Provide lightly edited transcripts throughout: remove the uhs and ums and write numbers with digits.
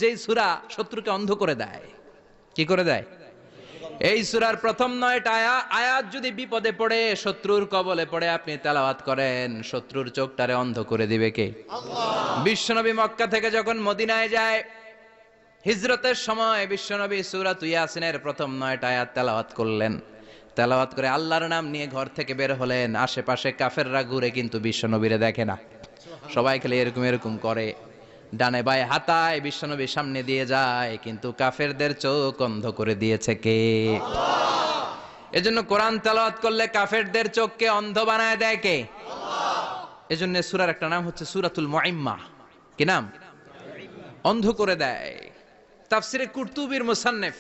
যেই সূরা শত্রুকে অন্ধ করে দেয়। কি করে দেয়? এই সূরার প্রথম 9টা আয়াত যদি বিপদে পড়ে, শত্রুর কবলে পড়ে আপনি তেলাওয়াত করেন, শত্রুর চোখটারে অন্ধ করে দিবে কে? আল্লাহ। বিশ্বনবী মক্কা থেকে যখন মদিনায় যায়, হিজরতের সময় বিশ্বনবী সূরাত ইয়াসিনের প্রথম 9টা আয়াত তেলাওয়াত করলেন। তেলাওয়াত করে আল্লাহর নাম নিয়ে ঘর থেকে বের হলেন। আশেপাশে কাফেররা ঘুরে কিন্তু বিশ্বনবীরে দেখে না, সবাই খালি এরকম এরকম করে, ডানে বায়ে হাতায় বিশ্বনবীর সামনে দিয়ে যায়, কিন্তু কাফেরদের চোখ অন্ধ করে দিয়েছে কে? আল্লাহ। এজন্য কোরআন তেলাওয়াত করলে কাফেরদের চোখকে অন্ধ বানায় দেয় কে? আল্লাহ। এজন্য সূরার একটা নাম হচ্ছে সূরাতুল মুইম্মা। কি নাম? অন্ধ করে দেয়। তাফসিরে কুরতুবির মুসান্নিফ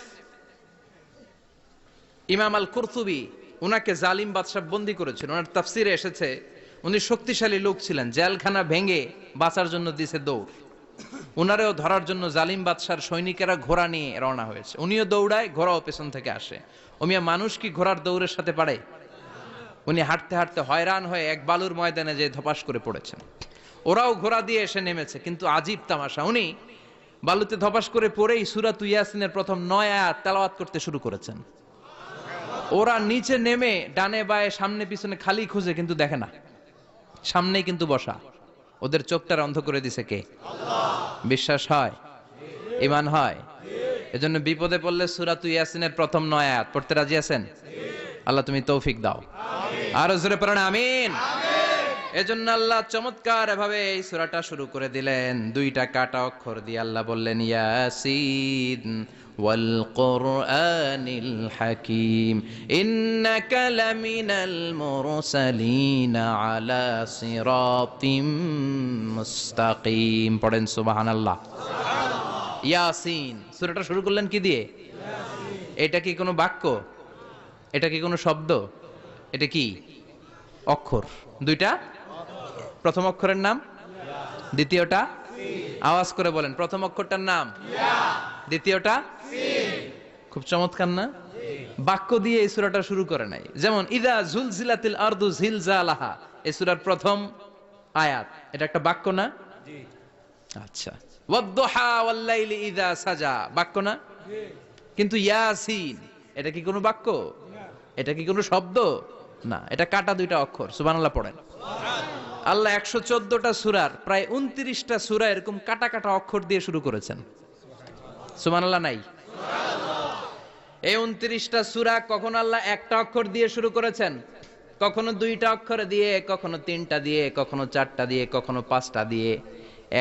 ইমাম আল কুরতুবি, উনাকে জালিম বাদশা বন্দী করেছিল। ওনার তাফসিরে এসেছে উনি শক্তিশালী লোক ছিলেন, জেলখানা ভেঙে বাঁচার জন্য দিছে দৌড়। উনারেও ধরার জন্য জালিম বাদশার সৈনিকেরা ঘোড়া নিয়ে রওনা হয়েছে, উনিও দৌড়ায়, ঘোড়াও পেছন থেকে আসে। ওমিয়া মানুষ কি ঘোড়ার দৌড়ের সাথে পারে? উনি হাঁটতে হাঁটতে হয়রান হয়ে এক বালুর ময়দানে যে ধপাস করে পড়েছেন। ওরাও ঘোড়া দিয়ে এসে নেমেছে, কিন্তু আজীব তামাশা, উনি বালুতে ধপাস করে পড়েই সূরাত ইয়াসিনের প্রথম 9 আয়াত তেলাওয়াত করতে শুরু করেছেন। ওরা নিচে নেমে ডানে বায়ে সামনে পিছনে খালি খুঁজে, কিন্তু দেখে না, সামনেই কিন্তু বসা। ওদের চোখটার অন্ধ করে দিছে কে? আল্লাহ। বিশ্বাস হয়? ঈমান হয়? এজন্য বিপদে পড়লে সূরাত ইয়াসিনের প্রথম 9 আয়াত পড়তে রাজি আছেন? আল্লাহ তুমি তৌফিক দাও। আরো জোরে পড়েন আমিন। এজন্য আল্লাহ চমৎকার ভাবে এই সূরাটা শুরু করে দিলেন। 2টা কাটা অক্ষর দিয়ে আল্লাহ বললেন ইয়াসিন ওয়াল কুরআনিল হাকীম ইন্নাকা লামিনাল মুরসালিন আলা সিরাতিম মুস্তাকিম। পড়েন সুবহানাল্লাহ। ইয়াসিন সূরাটা শুরু করলেন কি দিয়ে? এটা কি কোনো বাক্য? এটা কি কোনো শব্দ? এটা কি অক্ষর? 2টা। প্রথম অক্ষরের নাম, দ্বিতীয়টা আওয়াজ করে বলেন, প্রথম অক্ষরটার নাম, দ্বিতীয়টা। খুব চমৎকার না? বাক্য দিয়ে এই সূরাটা শুরু করে নাই। যেমন ইযা জুলজিলাতিল আরদু জিলজালাহা, এই সূরার প্রথম আয়াত, এটা একটা বাক্য না? আচ্ছা। ওয়াদ-দুহা ওয়াল-লাইলি ইযা সাজা, বাক্য না? কিন্তু ইয়াসিন এটা কি কোনো বাক্য? এটা কি কোনো শব্দ? না, এটা কাটা 2টা অক্ষর। সুবহানাল্লাহ পড়েন। আল্লাহ 114টা সূরার প্রায় 29টা সূরা এরকম কাটা কাটা অক্ষর দিয়ে শুরু করেছেন। সুবহানাল্লাহ নাই? এই 29টা সূরা কখনো আল্লাহ একটা অক্ষর দিয়ে শুরু করেছেন, কখনো 2টা অক্ষর দিয়ে, কখনো 3টা দিয়ে, কখনো 4টা দিয়ে, কখনো 5টা দিয়ে।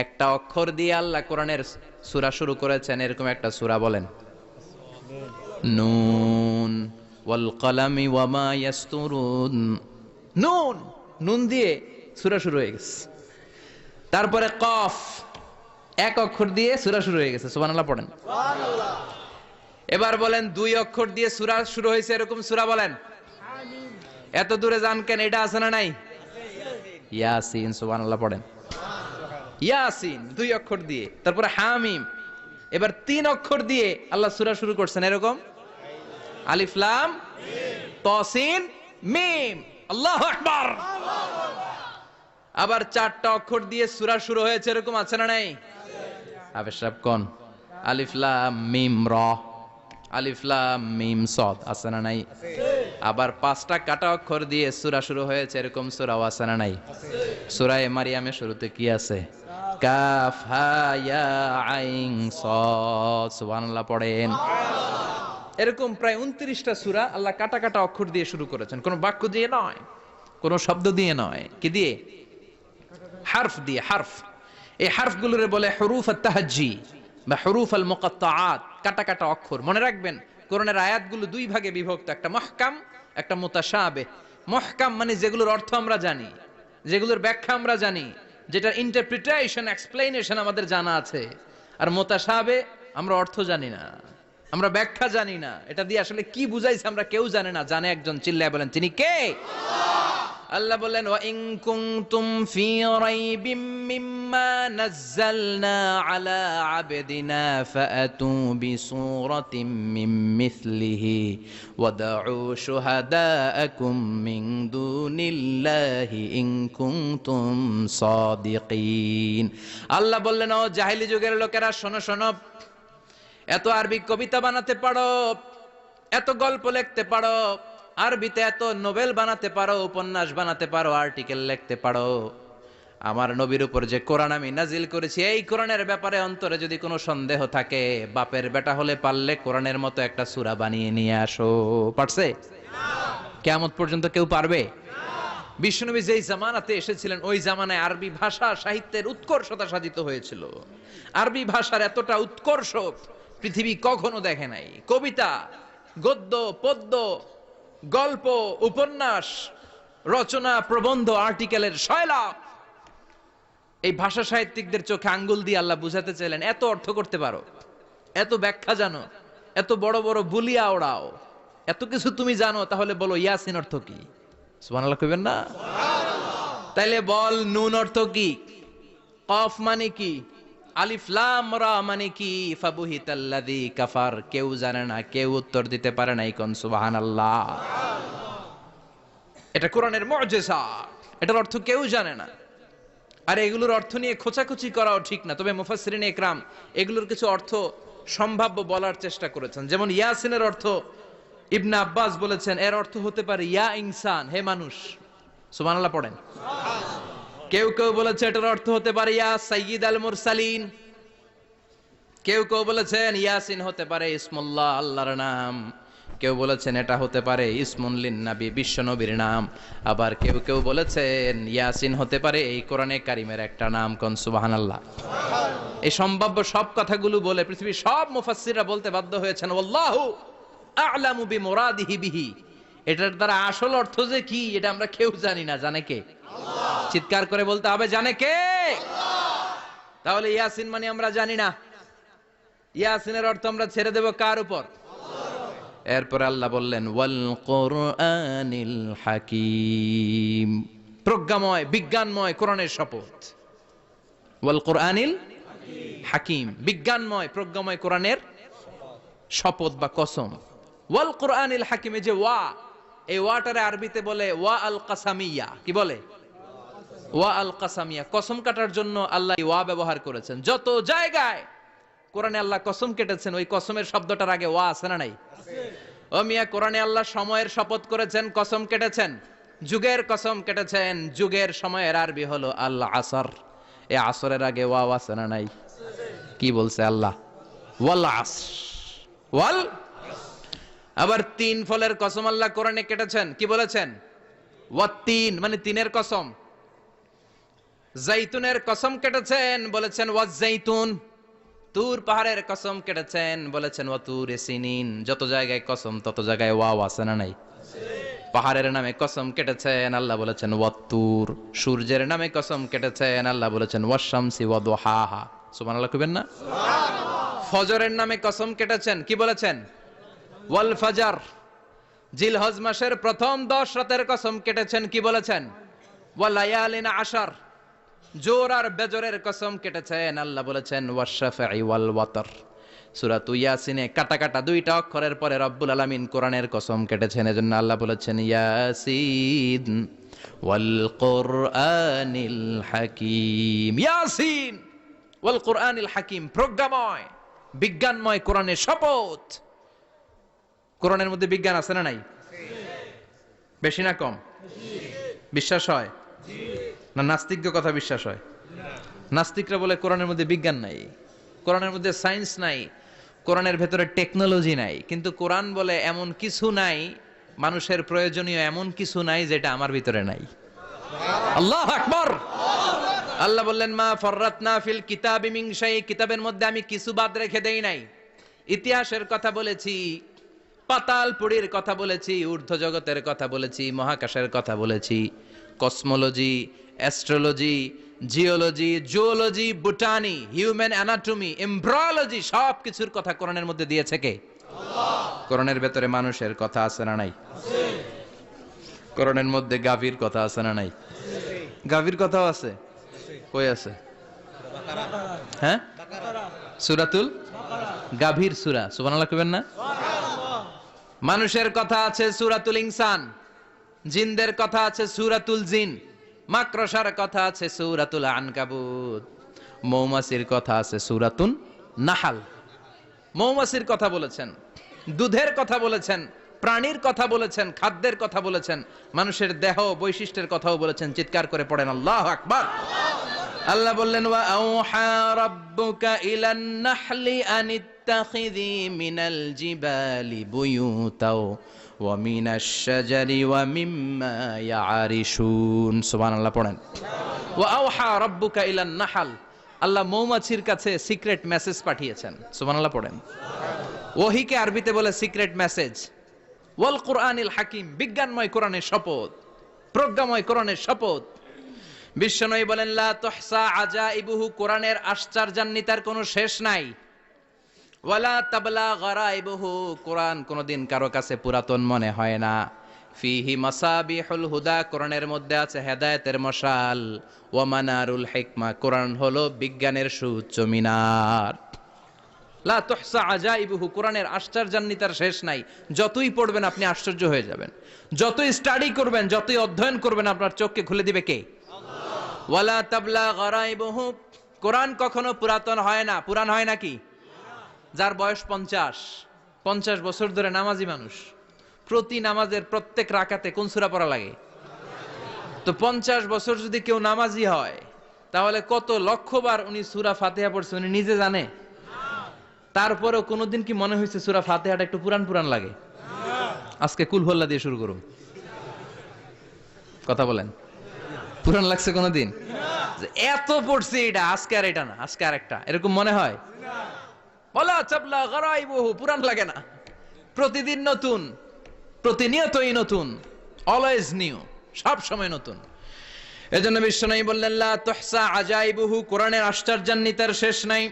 একটা অক্ষর দিয়ে আল্লাহ কোরআনের সূরা শুরু করেছেন, এরকম একটা সূরা বলেন। নুন ওয়াল কলামি ওয়া মা ইয়াসতুরুন। নুন, নুন দিয়ে সূরা শুরু হয়ে গেছে। তারপরে কফ, এক অক্ষর দিয়ে সূরা শুরু হয়ে গেছে। সুবহানাল্লাহ পড়েন। সুবহানাল্লাহ। এবার বলেন 2 অক্ষর দিয়ে সূরা শুরু হয়েছে এরকম সূরা বলেন। আমিন। এত দূরে যান কেন? এটা আছে না নাই? ইয়াসিন। সুবহানাল্লাহ পড়েন। ইয়াসিন 2 অক্ষর দিয়ে। তারপরে হামিম। এবার 3 অক্ষর দিয়ে আল্লাহ সূরা শুরু করছেন এরকম। আলিফ লাম মিম তা সিন মিম। আল্লাহু আকবার। আবার 4টা অক্ষর দিয়ে সূরা শুরু হয়েছে এরকম আছে না নাই? আবেশরাব কোন? আলিফ লাম মিম র, আলিফ লাম মিম সদ, আছে না নাই? আবার 5টা কাটা অক্ষর দিয়ে সূরা শুরু হয়েছে এরকম সূরাও আছে না নাই? সূরা মারিয়ামের শুরুতে কি আছে? কাফ হা ইয়া আইন সদ। সুবহানাল্লাহ পড়েন। এরকম প্রায় 29টা সূরা আল্লাহ কাটা কাটা অক্ষর দিয়ে শুরু করেছেন, কোনো বাক্য দিয়ে নয়, কোনো শব্দ দিয়ে নয়। কি দিয়ে? হারফ দিয়ে। হারফ, এই হারফগুলোরে বলে হুরুফ আত-তাহাজ্জি বা হুরুফ আল-মুকাত্তাআত, কাটা কাটা অক্ষর। মনে রাখবেন কোরআনের আয়াতগুলো 2 ভাগে বিভক্ত, একটা মুহকাম, একটা মুতাশাবিহ। মুহকাম মানে যেগুলোর অর্থ আমরা জানি, যেগুলোর ব্যাখ্যা আমরা জানি, যেটার ইন্টারপ্রিটেশন এক্সপ্লেনেশন আমাদের জানা আছে। আর মুতাশাবিহ আমরা অর্থ জানি না, আমরা ব্যাখ্যা জানি না, এটা দিয়ে আসলে কি বুঝাইছে আমরা কেউ জানে না। জানে একজন, চিল্লায় বলেন তিনি কে? আল্লাহ বলেন ওয়া ইন কুনতুম ফি রাইবিম মিম্মা মিম্মা নাযালনা আলা আবদিনা ফাআতু বিসূরাতিম মিন মিসলিহি ওয়াদউ শুহাদাআকুম মিন দুনিল্লাহি ইন কুনতুম সাদিকিন। আল্লাহ বললেন, ও জাহেলি যুগের লোকেরা, শোনো শোনো, এত আরবি কবিতা বানাতে পারো, এত গল্প লিখতে পারো, আরবিতে এত নোবেল বানাতে পারো, উপন্যাস বানাতে পারো, আর্টিকেল লিখতে পারো, আমার নবীর উপর যে কোরআন আমি নাজিল করেছি, এই কোরআনের ব্যাপারে অন্তরে যদি কোনো সন্দেহ থাকে, বাপের বেটা হলে পারলে কোরআনের মতো একটা সূরা বানিয়ে নিয়ে আসো। পারছে? কিয়ামত পর্যন্ত কেউ পারবে? বিশ্বনবী যেই জামানাতে এসেছিলেন, ওই জামানায় আরবি ভাষা সাহিত্যের উৎকর্ষতা সাধিত হয়েছিল। আরবি ভাষার এতটা উৎকর্ষ পৃথিবী কখনো দেখে নাই। কবিতা, গদ্য, পদ্য, গল্প, উপন্যাস, রচনা, প্রবন্ধ, আর্টিকেলের সয়লাব। এই ভাষা সাহিত্যিকদের চোখে আঙ্গুল দিয়ে আল্লাহ বুঝাতে চাইলেন, এত অর্থ করতে পারো, এত ব্যাখ্যা জানো, এত বড় বড় বুলিয়া ওড়াও, এত কিছু তুমি জানো, তাহলে বলো ইয়াসিন অর্থ কি? সুবহানাল্লাহ কইবেন না? তাইলে বল, নুন অর্থ কি? কফ মানে কি? আলিফ লাম রা মানে কি? ফাবুহিতাল্লাযী কাফার। কেউ জানে না, কেউ উত্তর দিতে পারে না। কোন সুবহানাল্লাহ। এটা কোরআনের মুআজিজা, এটার অর্থ কেউ জানে না। আর এগুলোর অর্থ নিয়ে খোঁচাখুচি করাও ঠিক না, তবে মুফাসসিরিন ইকরাম এগুলোর কিছু অর্থ সম্ভাব্য বলার চেষ্টা করেছেন। যেমন ইয়াসিনের অর্থ ইবনে আব্বাস বলেছেন, এর অর্থ হতে পারে ইয়া ইনসান, হে মানুষ। সুবহানাল্লাহ পড়েন। কেউ কেউ বলেছে এটার অর্থ হতে পারে ইয়া সাইয়্যিদ আল মুরসালিন। কেউ কেউ বলেছেন ইয়াসিন হতে পারে ইসমুল্লাহ, আল্লাহর নাম। কেউ বলেছেন এটা হতে পারে ইসমুন লিন নবী, বিশ্ব নবীর নাম। আবার কেউ কেউ বলেছেন ইয়াসিন হতে পারে এই কোরআনে কারিমের একটা নাম। কোন সুবহানাল্লাহ। এই সম্ভাব্য সব কথাগুলো বলে পৃথিবীর সব মুফাসসিররা বলতে বাধ্য হয়েছেন, আল্লাহু আ'লামু বিমুরাদিহি বিহি। এটার দ্বারা আসল অর্থ যে কি, এটা আমরা কেউ জানি না। জানে কে? আল্লাহ। চিৎকার করে বলতে হবে, জানে কে? আল্লাহ। তাহলে ইয়াসিন মানে আমরা জানি না। ইয়াসিনের অর্থ আমরা ছেড়ে দেব কার উপর? আল্লাহ। এরপর আল্লাহ বললেন, ওয়াল কুরআনিল হাকীম। প্রজ্ঞাময়, বিজ্ঞানময় কোরআনের শপথ। ওয়াল কুরআনিল হাকীম, বিজ্ঞানময়, প্রজ্ঞাময় কোরআনের শপথ বা কসম। ওয়াল কুরআনিল হাকিম, যে ওয়া, এই ওয়াটারে আরবিতে বলে ওয়া আল কাসামিয়া। কি বলে? ওয়া আল কাসামিয়া। কসম কাটার জন্য আল্লাহ ওয়া ব্যবহার করেছেন। যত জায়গায় কোরআনে আল্লাহ কসম কেটেছেন, ওই কসমের শব্দটার আগে ওয়া আছে না নাই? ও মিয়া, কোরআনে আল্লাহ সময়ের শপথ করেছেন, কসম কেটেছেন, যুগের কসম কেটেছেন। যুগের সময়ের আরবি হলো আল আসর। এই আসরের আগে ওয়া আছে না নাই? কি বলছে আল্লাহ? ওয়াল আসর, ওয়াল। আবার তিন ফলের কসম আল্লাহ কোরআনে কেটেছেন, কি বলেছেন? ওয়াত্তিন, মানে তিনের কসম। জাইতুনের কসম কেটেছেন, বলেছেন ওয়াজ্জাইতুন। তুর পাহাড়ের কসম কেটেছেন, বলেছেন ওয়াতুর সিনিন। যত জায়গায় কসম, তত জায়গায় ওয়াও আছে না নাই? পাহাড়ের নামে কসম কেটেছেন, আল্লাহ বলেছেন ওয়াতুর। সূর্যের নামে কসম কেটেছেন, আল্লাহ বলেছেন ওয়াশ-শামসি ওয়া দুহাহা। সুবহানাল্লাহ কইবেন না? সুবহানাল্লাহ। ফজরের নামে কসম কেটেছেন, কি বলেছেন? ওয়াল ফাজর। জিলহজ মাসের প্রথম 10 রাতের কসম কেটেছেন, কি বলেছেন? ওয়া লায়ালিন আশর। জোর আর বেজরের কসম কেটেছেন, আল্লাহ বলেছেন ওয়াশ-শাফঈ ওয়াল ওয়াতর। সূরা ইয়াসিনে কাটা কাটা দুইটা অক্ষরের পরে রব্বুল আলামিন কোরআনের কসম কেটেছেন, এজন্য আল্লাহ বলেছেন ইয়াসিন ওয়াল কুরআনিল হাকীম। ইয়াসিন ওয়াল কুরআনিল হাকীম, প্রজ্ঞাময়, বিজ্ঞানময় কোরআনের শপথ। কোরআনের মধ্যে বিজ্ঞান আছে না নাই? বেশি না কম? বিশ্বাস হয় না? নাস্তিকদের কথা বিশ্বাস হয়? নাস্তিকরা বলে কোরআনের মধ্যে বিজ্ঞান নাই, কোরআনের মধ্যে সায়েন্স নাই, কোরআনের ভেতরে টেকনোলজি নাই। কিন্তু কোরআন বলে এমন কিছু নাই, মানুষের প্রয়োজনীয় এমন কিছু নাই যেটা আমার ভিতরে নাই। আল্লাহু আকবার। আল্লাহ বললেন, মা ফাররাতনা ফিল কিতাবি মিন শাই। কিতাবের মধ্যে আমি কিছু বাদ রেখে দেই নাই। ইতিহাসের কথা বলেছি, পাতালপুরীর কথা বলেছি, ঊর্ধ্ব জগতের কথা বলেছি, মহাকাশের কথা বলেছি, cosmology, astrology, geology, zoology, botany, human anatomy, embryology, সব কিছুর কথা কোরআনের মধ্যে দিয়েছে কে? আল্লাহ। কোরআনের ভেতরে মানুষের কথা আছে না নাই? আছে। কোরআনের মধ্যে গাভীর কথা আছে না নাই? গাভীর কথাও আছে। কই আছে? হ্যাঁ, সূরাতুল গাভীর সূরা। সুবহানাল্লাহ কইবেন না? মানুষের কথা আছে সূরাতুল ইনসান, জিনদের কথা আছে সূরাতুল জিন, মাকড়সার কথা আছে সূরাতুল আনকাবুত, মৌমাছির কথা আছে সূরাতুন নাহাল। মৌমাছির কথা বলেছেন, দুধের কথা বলেছেন, প্রাণীর কথা বলেছেন, খাদ্যের কথা বলেছেন, মানুষের দেহ বৈশিষ্ট্যের কথাও বলেছেন। চিৎকার করে পড়েন আল্লাহু আকবার। আল্লাহ বললেন ওয়া আওহা রাব্বুকা ইলান নাহলি আনিত্তাখিযি মিনাল জিবালি বুয়ুতাও ওয়া মিনাশ শাজারি ওয়া মিম্মা ইয়ারিশুন। সুবহানাল্লাহ পড়েন। ওয়া আওহা রাব্বুকা ইলান নাহল, আল্লাহ মৌমাছির কাছে সিক্রেট মেসেজ পাঠিয়েছেন। সুবহানাল্লাহ পড়েন। ওহীকে আরবিতে বলে সিক্রেট মেসেজ। ওয়াল কুরআনিল হাকিম, বিজ্ঞানময় কোরআনের শপথ, প্রজ্ঞাময় কোরআনের শপথ। বিশ্বনবী বলেন লা তুহসা আজাইবুহু, কোরআনের আশ্চর্যান্বিতার কোনো শেষ নাই। ওয়ালা তাবলা গারাইবুহু, কোরআন কোনদিন কারো কাছে পুরাতন মনে হয় না। ফিহি মাসাবিহুল হুদা, কোরআনের মধ্যে আছে হেদায়েতের মশাল। ওয়া মানারুল হিকমা, কোরআন হলো বিজ্ঞানের সুউচ্চ মিনার। লা তুহসা আজাইবুহু, কোরআনের আশ্চর্যান্বিতার শেষ নাই। যতই পড়বেন আপনি আশ্চর্য হয়ে যাবেন, যতই স্টাডি করবেন, যতই অধ্যয়ন করবেন, আপনার চোখকে খুলে দিবে কে? ওয়ালা তাবলা গারাইবুহু, কোরআন কখনো পুরাতন হয় না। পুরান হয় নাকি? যার বয়স 50 বছর ধরে নামাজি মানুষ, প্রতি নামাজের প্রত্যেক রাকাতে কোন সূরা পড়া লাগে? তো 50 বছর যদি কেউ নামাজি হয়, তাহলে কত লক্ষবার উনি সূরা ফাতিহা পড়ছে উনি নিজে জানে? তারপরেও কোনোদিন কি মনে হয়েছে সূরা ফাতিহাটা একটু পুরান পুরান লাগে? আজকে কুল হল্লা দিয়ে শুরু করুন, কথা বলেন। পুরান লাগছে কোনোদিন? এত পড়ছি এটা, আজকে আর এটা না, আজকে আর একটা, এরকম মনে হয়? ওয়ালা তাবলা গারাইবুহু, পুরান লাগে না। প্রতিদিন নতুন, প্রতিনিয়তই নতুন, অলওয়েজ নিউ, সব সময় নতুন। এজন্য বিশ্বনবী বললেন লা তুহসা আজাইবুহু, কোরআনের আশ্চর্যান্বিতার শেষ নাই।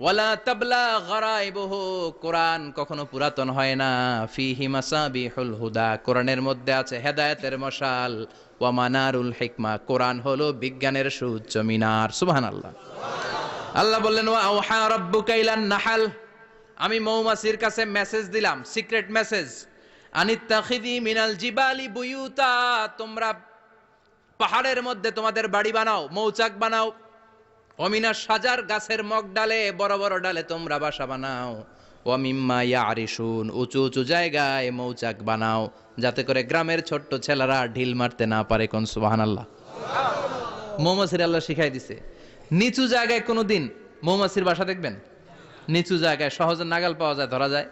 ওয়ালা তাবলা গারাইবুহু, কোরআন কখনো পুরাতন হয় না। ফিহি মাসাবিহুল হুদা, কোরআনের মধ্যে আছে হেদায়েতের মশাল। ওয়া মানারুল হিকমা, কোরআন হলো বিজ্ঞানের সুউচ্চ মিনার। সুবহানাল্লাহ। আল্লাহ বললেন ওয়া আওহা রাব্বুকা ইলান নাহাল, আমি মৌমাছির কাছে মেসেজ দিলাম, সিক্রেট মেসেজ। আনিত্তাখিযি মিনাল জিবালি বুয়ুতা, তোমরা পাহাড়ের মধ্যে তোমাদের বাড়ি বানাও, মৌচাক বানাও। ওমিনা সাজার, গাছের মগ ডালে, বড় বড় ডালে তোমরা বাসা বানাও। ওয়া মিম্মা ইয়ারিশুন, উঁচু উঁচু জায়গায় মৌচাক বানাও, যাতে করে গ্রামের ছোট্ট ছেলেরা ঢিল মারতে না পারে। কোন সুবহানাল্লাহ। মৌমাছির আল্লাহ শিখাই দিছে। নিচু জায়গায় কোনোদিন মৌমাছির বাসা দেখবেন? নিচু জায়গায় সহজে নাগাল পাওয়া যায়, ধরা যায়।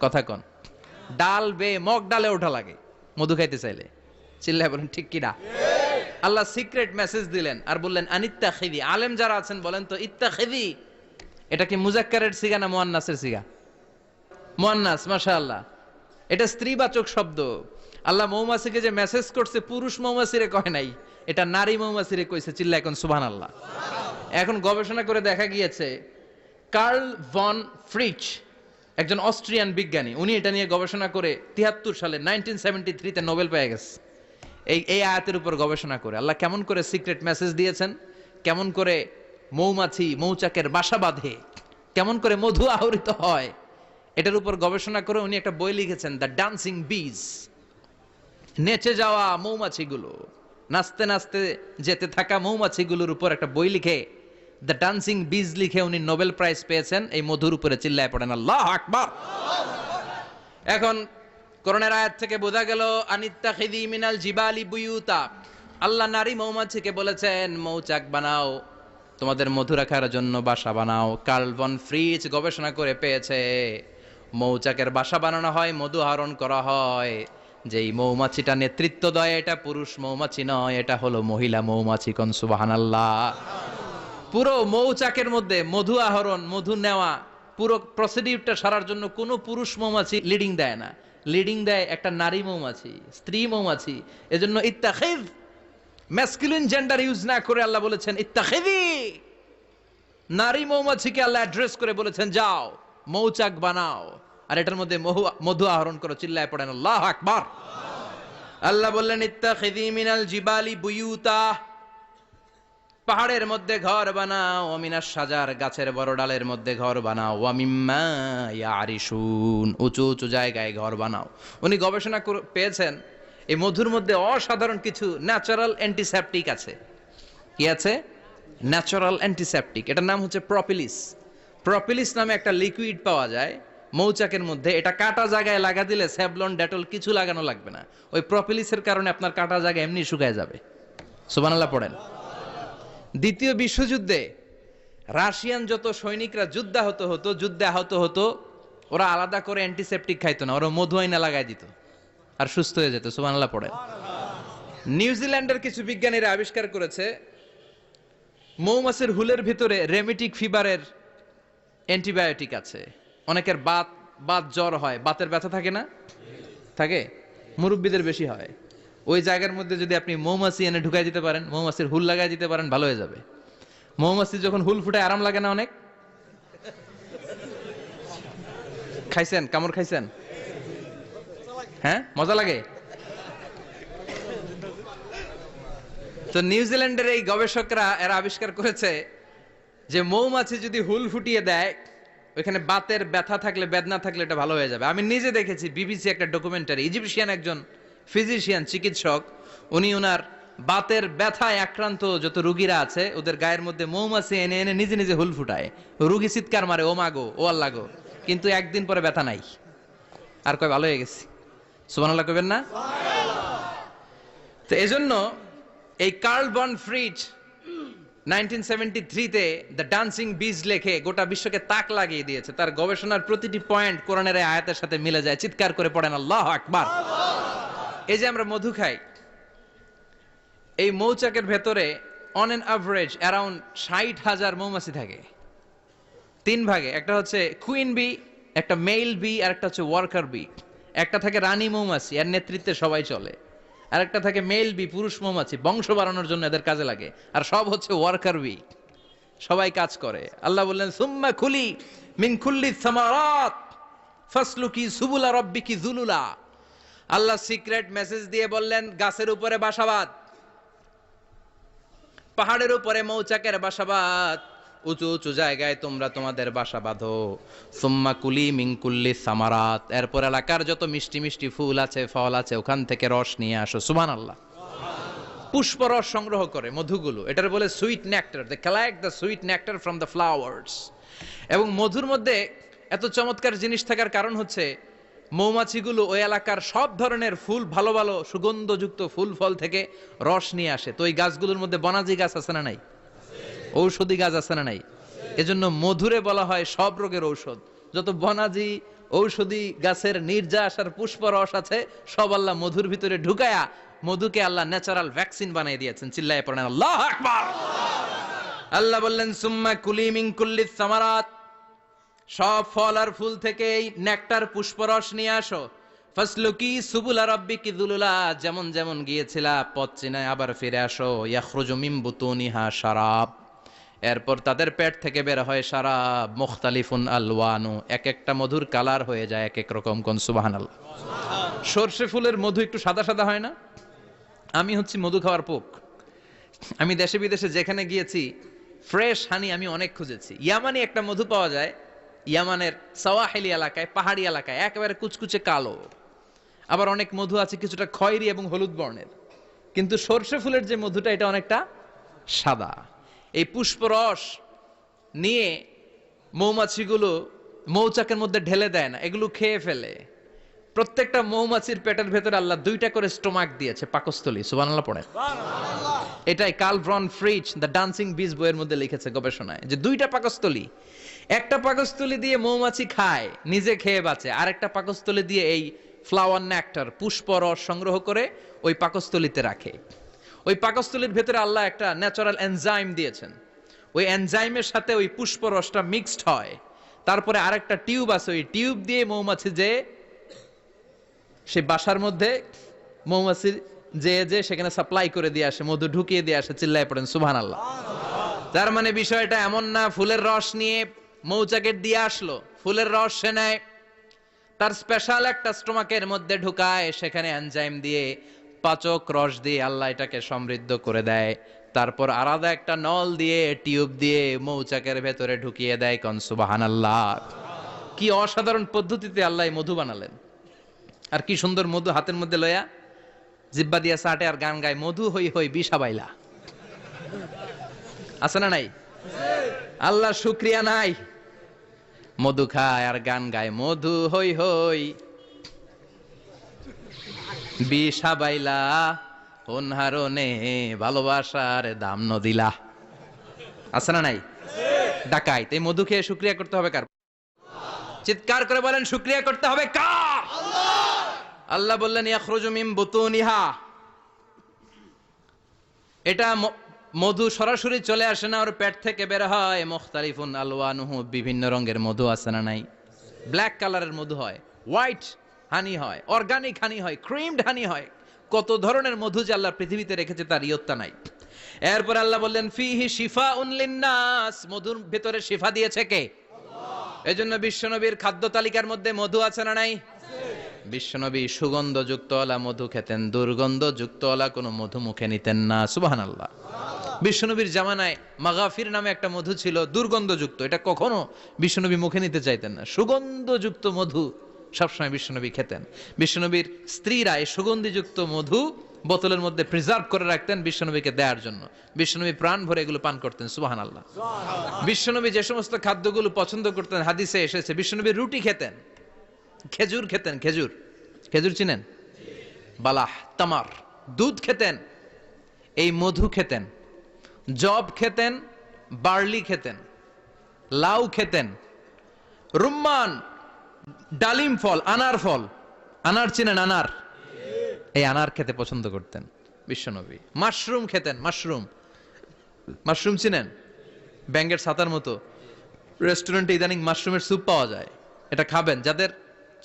কথা কন। ডাল বেয়ে মগ ডালে ওঠা লাগে মধু খাইতে চাইলে। চিল্লায় বলেন ঠিক কিনা? আল্লাহ সিক্রেট মেসেজ দিলেন আর বললেন আনিত্তাখিযি। আলেম যারা আছেন বলেন তো, ইত্তাখিযি এটা কি মুজাক্কারের সিগা না মুয়ান্নাসের সিগা? মুয়ান্নাস, মাশাআল্লাহ। এটা স্ত্রীবাচক শব্দ। আল্লাহ মৌমাছিকে যে মেসেজ করছে, পুরুষ মৌমাছিরে কয় নাই, এটা নারী মৌমাছিরে কইছে। চিল্লায় এখন সুবহানাল্লাহ। এখন গবেষণা করে দেখা গিয়েছে, কার্ল ভন ফ্রিচ, একজন অস্ট্রিয়ান বিজ্ঞানী, উনি এটা নিয়ে গবেষণা করে 73 সালে 1973 নোবেল পেয়ে গেছে। এই আয়াতের উপর গবেষণা করে আল্লাহ কেমন করে সিক্রেট মেসেজ দিয়েছেন, কেমন করে মৌমাছি মৌচাকের বাসা বাঁধে, কেমন করে মধু আহরিত হয়, এটার উপর গবেষণা করে উনি একটা বই লিখেছেন, দ্য ডান্সিং বিজ। নেচে যাওয়া মৌমাছিগুলো, নাচতে নাচতে যেতে থাকা মৌমাছিগুলোর উপর একটা বই লিখে, দ্য ডান্সিং বিজ লিখে উনি নোবেল প্রাইজ পেয়েছেন এই মধুর উপরে। চিল্লায় পড়েন আল্লাহু আকবার। এখন কোরআনের আয়াত থেকে বোঝা গেল আনিত্তাখিযি মিনাল জিবালি বুয়ুতা, আল্লাহ নারী মৌমাছিকে বলেছেন মৌচাক বানাও, তোমাদের মধু রাখার জন্য বাসা বানাও। কার্ল ভন ফ্রিচ গবেষণা করে পেয়েছে, মৌচাকের বাসা বানানো হয়, মধু আহরণ করা হয়, যেই মৌমাছিটা নেতৃত্ব দেয় এটা পুরুষ মৌমাছি নয়, এটা হলো মহিলা মৌমাছি। কোন সুবহানাল্লাহ। পুরো মৌচাকের মধ্যে মধু আহরণ, মধু নেওয়া, পুরো প্রসিডিউরটা সারার জন্য কোনো পুরুষ মৌমাছি লিডিং দেয় না, লিডিং দেয় একটা নারী মৌমাছি, স্ত্রী মৌমাছি। এজন্য ইত্তাখিয, ম্যাসকুলিন জেন্ডার ইউজ না করে আল্লাহ বলেছেন ইত্তাখিযি। নারী মৌমাছিকে আল্লাহ অ্যাড্রেস করে বলেছেন যাও মৌচাক বানাও আর এটার মধ্যে মধু আহরণ করো। চিল্লায় পড়েন আল্লাহু আকবার। আল্লাহ বললেন ইত্তাখিযি মিনাল জিবালি বুয়ুতা, পাহাড়ের মধ্যে ঘর বানাও, অমিনাস সাজার গাছের বড় ডালের মধ্যে ঘর বানাও, ওয়ামিম্মা ইয়ারিশুন, উঁচু উঁচু জায়গায় ঘর বানাও। উনি গবেষণা পেয়েছেন এই মধুর মধ্যে অসাধারণ কিছু ন্যাচারাল অ্যান্টিসেপটিক আছে। কি আছে? Natural antiseptic. এটার নাম হচ্ছে প্রপিলিস। প্রপিলিস নামে একটা লিকুইড পাওয়া যায় মৌচাকের মধ্যে। এটা কাটা জায়গায় লাগা দিলে স্যাভলন ডেটল কিছু লাগানো লাগবে না। ওই প্রপিলিসের কারণে আপনার কাটা জায়গা এমনি শুকায় যাবে। সুবহানাল্লাহ পড়েন। দ্বিতীয় বিশ্বযুদ্ধে রাশিয়ান যত সৈনিকরা যুদ্ধে আহত হতো, ওরা আলাদা করে অ্যান্টিসেপটিক খাইতো না, ওরা মধু আইনা লাগাই দিত আর সুস্থ হয়ে যেত। সুবহানাল্লাহ পড়েন। নিউজিল্যান্ডের কিছু বিজ্ঞানীরা আবিষ্কার করেছে মৌমাছির হুলের ভিতরে রেমিটিক ফিভারের অ্যান্টিবায়োটিক আছে। অনেকের বাত জ্বর হয়, বাতের ব্যথা থাকে না? থাকে, মুরব্বীদের বেশি হয়। ওই জায়গার মধ্যে যদি আপনি মৌমাছি এনে ঢুকাই দিতে পারেন, মৌমাছির হুল লাগাই দিতে পারেন, ভালো হয়ে যাবে। মৌমাছি যখন হুল ফুটায় আরাম লাগে না অনেক? খাইছেন? কামড় খাইছেন? হ্যাঁ, মজা লাগে। তো নিউজিল্যান্ডের এই গবেষকরা এরা আবিষ্কার করেছে যে মৌমাছি যদি হুল ফুটিয়ে দেয়, ওইখানে বাতের ব্যথা থাকলে, বেদনা থাকলে এটা ভালো হয়ে যাবে। আমি নিজে দেখেছি, বিবিসি একটা ডকুমেন্টারি। ইজিপশিয়ান একজন ফিজিশিয়ান, চিকিৎসক, উনি ওনার বাতের ব্যথায় আক্রান্ত যত রুগীরা আছে ওদের গায়ের মধ্যে মৌমাছি এনে এনে নিজে নিজে হুল ফুটায়। রুগী চিৎকার মারে, ও মাগো, ও আল্লাহ গো, কিন্তু একদিন পরে ব্যথা নাই, আর কয় ভালো হয়ে গেছি। সুবহানাল্লাহ কইবেন না? তো এজন্য এই কার্ল বন ফ্রিজ 1973-তে দ্য ডান্সিং বিজ লেখে গোটা বিশ্বকে তাক লাগিয়ে দিয়েছে। তার গবেষণার প্রতিটি পয়েন্ট কোরআনের এই আয়াতের সাথে মিলে যায়। চিৎকার করে পড়েন আল্লাহু আকবার। এই যে আমরা মধু খাই, এই মৌচাকের ভেতরে অন এন অ্যাভারেজ অ্যারাউন্ড 60,000 মৌমাছি থাকে। তিন ভাগে, একটা হচ্ছে কুইন বি, একটা মেল বি, আর একটা হচ্ছে ওয়ার্কার বি। একটা থাকে রানী মৌমাছি, এর নেতৃত্বে সবাই চলে। আর একটা থাকে মেল বি, পুরুষ মৌমাছি, বংশ বাড়ানোর জন্য এদের কাজে লাগে। আর সব হচ্ছে ওয়ার্কার বি, সবাই কাজ করে। আল্লাহ বললেন সুম্মা কুলি মিন কুল্লি সামারাত ফাসলুকি সুবুলা রাব্বিকি যুলুলা। আল্লাহ সিক্রেট মেসেজ দিয়ে বললেন গাছের উপরে বাসাবাদ, পাহাড়ের উপরে মৌচাকের বাসাবাদ, উঁচু উঁচু জায়গায় তোমরা তোমাদের বাসা বাঁধো। সুম্মা কুলি মিন কুল্লি সামারাত, এরপর এলাকার যত মিষ্টি মিষ্টি ফুল আছে, ফল আছে, ওখান থেকে রস নিয়ে আসো। সুবহানাল্লাহ। পুষ্প রস সংগ্রহ করে মধুগুলো, এটার বলে sweet nectar. They collect the sweet nectar from the flowers. এবং মধুর মধ্যে এত চমৎকার জিনিস থাকার কারণ হচ্ছে মৌমাছিগুলো ওই এলাকার সব ধরনের ফুল, ভালো ভালো সুগন্ধযুক্ত ফুল ফল থেকে রস নিয়ে আসে। তো ওই গাছগুলোর মধ্যে বনাজি গাছ আছে না নাই? ঔষধি গাছ আছে না নাই? এজন্য মধুরে বলা হয় সব রোগের ঔষধ। যত বনাজি ঔষধি গাছের নির্যাস আর পুষ্প রস আছে, সব আল্লাহ মধুর ভিতরে ঢুকায়া মধুকে আল্লাহ ন্যাচারাল ভ্যাকসিন বানিয়ে দিয়েছেন। চিল্লায়ে পড়েন আল্লাহু আকবার। আল্লাহ বললেন সুম্মা কুলি মিন কুল্লি সামারাত, সব ফল আর ফুল থেকে নেকটার পুষ্পরস নিয়ে আসো। ফাসলুকি সুবুলা রাব্বিকি যুলুলা, যেমন যেমন গিয়েছিলা পথ চিনায় আবার ফিরে আসো। ইয়াখরুজু মিন বুতুনিহা শারাব, এরপর তাদের পেট থেকে বের হয় শারাব। মুখতালিফুন আলওয়ানু, এক একটা মধুর কালার হয়ে যায় এক এক রকম। কোন সুবহানাল্লাহ। সরষে ফুলের মধু একটু সাদা সাদা হয় না? আমি হচ্ছি মধু খাওয়ার পোক। আমি দেশে বিদেশে যেখানে গিয়েছি ফ্রেশ হানি আমি অনেক খুঁজেছি। ইয়ামানি একটা মধু পাওয়া যায়, ইয়ামানের সাওয়াহিলি এলাকায়, পাহাড়ি এলাকায়, একেবারে কুচকুচে কালো। আবার অনেক মধু আছে কিছুটা খয়েরি এবং হলুদ বর্ণের। কিন্তু সরষে ফুলের যে মধুটা, এটা অনেকটা সাদা। এই পুষ্পরস নিয়ে মৌমাছিগুলো মৌচাকের মধ্যে ঢেলে দেয় না, এগুলো খেয়ে ফেলে। প্রত্যেকটা মৌমাছির পেটের ভেতরে আল্লাহ 2টা করে স্টোমাক দিয়েছে, পাকস্থলী। সুবহানাল্লাহ পড়ে। এটাই Karl von Frisch the dancing bees বইয়ের মধ্যে লিখেছে গবেষণায়, যে 2টা পাকস্থলী। একটা পাকস্থলী দিয়ে মৌমাছি খায়, নিজে খেয়ে বাঁচে। আর একটা পাকস্থলী দিয়ে এই ফ্লাওয়ার নেক্টার, পুষ্প রস সংগ্রহ করে ওই পাকস্থলীতে রাখে। ওই পাকস্থলীর ভেতরে আল্লাহ একটা ন্যাচারাল এনজাইম দিয়েছেন। ওই এনজাইমের সাথে ওই পুষ্প রসটা মিক্সড হয়। তারপরে আরেকটা টিউব আছে, ওই টিউব দিয়ে মৌমাছি যে সে বাসার মধ্যে মৌমাছি যে সেখানে সাপ্লাই করে দিয়ে আসে, মধু ঢুকিয়ে দিয়ে আসে। চিল্লায় পড়েন সুবহানাল্লাহ। তার মানে বিষয়টা এমন না ফুলের রস নিয়ে মৌচাকের দিয়ে আসলো, ফুলের রস সে নেয়, তার স্পেশাল একটা স্টোমাকের মধ্যে ঢুকায়, সেখানে এনজাইম দিয়ে, পাচক রস দিয়ে আল্লাহ এটাকে সমৃদ্ধ করে দেয়। তারপর আলাদা একটা নল দিয়ে টিউব দিয়ে মৌচাকের ভেতরে ঢুকিয়ে দেয়। কোন সুবহানাল্লাহ। কি অসাধারণ পদ্ধতিতে আল্লাহ এই মধু বানালেন। আর কি সুন্দর মধু হাতের মধ্যে লয়া জিব্বা দিয়া চাটে আর গান গায়, মধু হই হই বিষাবাইলা। আছে না নাই? আল্লাহ শুকরিয়া নাই? মধু খায় আর গান গায়, মধু হই হই বিষাবাইলা, অনহারনে ভালোবাসার দাম নদিলা। আছে না নাই? ডাকাইত। এই মধু খেয়ে শুকরিয়া করতে হবে কার? চিৎকার করে বলেন, শুকরিয়া করতে হবে কার? আল্লাহ বললেন ইয়াখরুজু মিন বুতুনিহা। এটা মধু সরাসরি চলে আসে না, ওর পেট থেকে বের হয়। মুখতালিফুন আলওয়ানুহু, বিভিন্ন রঙের মধু। আছে না নাই? ব্ল্যাক কালারের মধু হয়, হোয়াইট হানি হয়, অর্গানিক হানি হয়, ক্রিমড হানি হয়। কত ধরনের মধু যে আল্লাহ পৃথিবীতে রেখেছে তার ইয়ত্তা নাই। এরপর আল্লাহ বললেন ফিহি শিফাউন লিন্নাস, মধুর ভিতরে শিফা দিয়েছে কে? আল্লাহ। এজন্য বিশ্বনবীর খাদ্য তালিকার মধ্যে মধু আছে না নাই? বিশ্বনবী সুগন্ধযুক্তওয়ালা মধু খেতেন, দুর্গন্ধযুক্তওয়ালা কোনো মধু মুখে নিতেন না। সুবহানাল্লাহ। বিশ্বনবীর জামানায় মাগাফির নামে একটা মধু ছিল, দুর্গন্ধযুক্ত। এটা কখনো বিশ্বনবী মুখে নিতে চাইতেন না। সুগন্ধযুক্ত মধু সবসময় বিশ্বনবী খেতেন। বিশ্বনবীর স্ত্রীরা এই সুগন্ধিযুক্ত মধু বোতলের মধ্যে প্রিজার্ভ করে রাখতেন বিশ্বনবীকে দেওয়ার জন্য। বিশ্বনবী প্রাণ ভরে এগুলো পান করতেন। সুবহানাল্লাহ। বিশ্বনবী যে সমস্ত খাদ্যগুলো পছন্দ করতেন হাদিসে এসেছে। বিশ্বনবী রুটি খেতেন, খেজুর খেতেন। খেজুর, খেজুর চিনেন? বালাহ, তামার। দুধ খেতেন, এই মধু খেতেন, জব খেতেন, বার্লি খেতেন, লাউ খেতেন, রুম্মান, ডালিম ফল, আনার ফল। আনার চিনেন? আনার, এই আনার খেতে পছন্দ করতেন বিশ্বনবী। মাশরুম খেতেন। মাশরুম, মাশরুম চিনেন? ব্যাঙ্গের ছাতার মতো। রেস্টুরেন্টে ইদানিং মাশরুমের স্যুপ পাওয়া যায়, এটা খাবেন। যাদের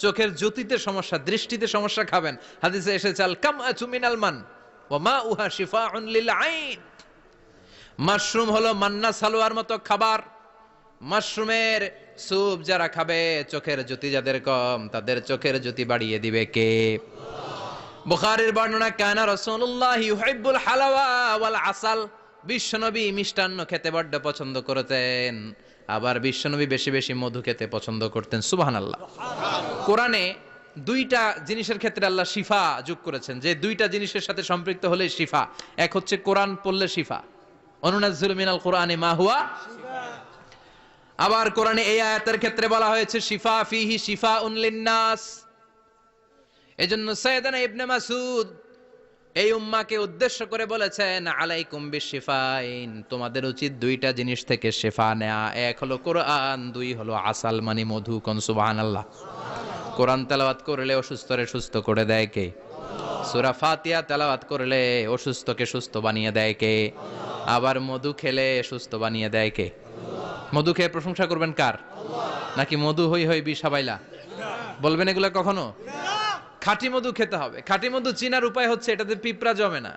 চোখের জ্যোতিতে সমস্যা, দৃষ্টিতে সমস্যা, খাবেন। হাদিসে এসেছে আল কামআতু মিনাল মান ওয়া মাউহা শিফাউন লিল আইন। মাশরুম হলো মান্না সালোয়ার মতো খাবার। মাশরুমের স্যুপ যারা খাবে, চোখের জ্যোতি যাদের কম, তাদের চোখের জ্যোতি বাড়িয়ে দিবে কে? বুখারীর বর্ণনা, কানা রাসূলুল্লাহ ইউহিব্বুল হালাওয়া ওয়াল আসাল। বিশ্বনবী মিষ্টান্ন খেতে বড্ড পছন্দ করতেন, আবার বিশ্বনবী বেশি বেশি মধু খেতে পছন্দ করতেন। সুবহানাল্লাহ। কোরআনে দুইটা জিনিসের ক্ষেত্রে আল্লাহ শিফা যোগ করেছেন, যে দুইটা জিনিসের সাথে সম্পৃক্ত হলে শিফা। এক হচ্ছে কোরআন পড়লে শিফা, অনুনাজ্জিলু মিনাল কোরআনি মা হুয়া। আবার কোরআনে এই আয়াতের ক্ষেত্রে বলা হয়েছে শিফা, ফিহি শিফাউন লিন্নাস। এজন্য সাইয়েদানা ইবনে মাসউদ এই উম্মাকে উদ্দেশ্য করে বলেছেন আলাইকুম বিশিফাইন, তোমাদের উচিত দুইটা জিনিস থেকে শিফা নেয়া। এক হলো কোরআন, দুই হলো আসাল মানে মধু। কোন সুবহানাল্লাহ। কোরআন তেলাওয়াত করলে অসুস্থরে সুস্থ করে দেয় কে? সূরা ফাতিহা তেলাওয়াত করলে অসুস্থকে সুস্থ বানিয়ে দেয় কে? আবার মধু খেলে সুস্থ বানিয়ে দেয় কে? মধু খেয়ে প্রশংসা করবেন কার? নাকি মধু হই হই বিষাবাইলা বলবেন এগুলা কখনো? খাঁটি মধু খেতে হবে। খাঁটি মধু চিনার উপায় হচ্ছে এটাতে পিঁপড়া জমে না,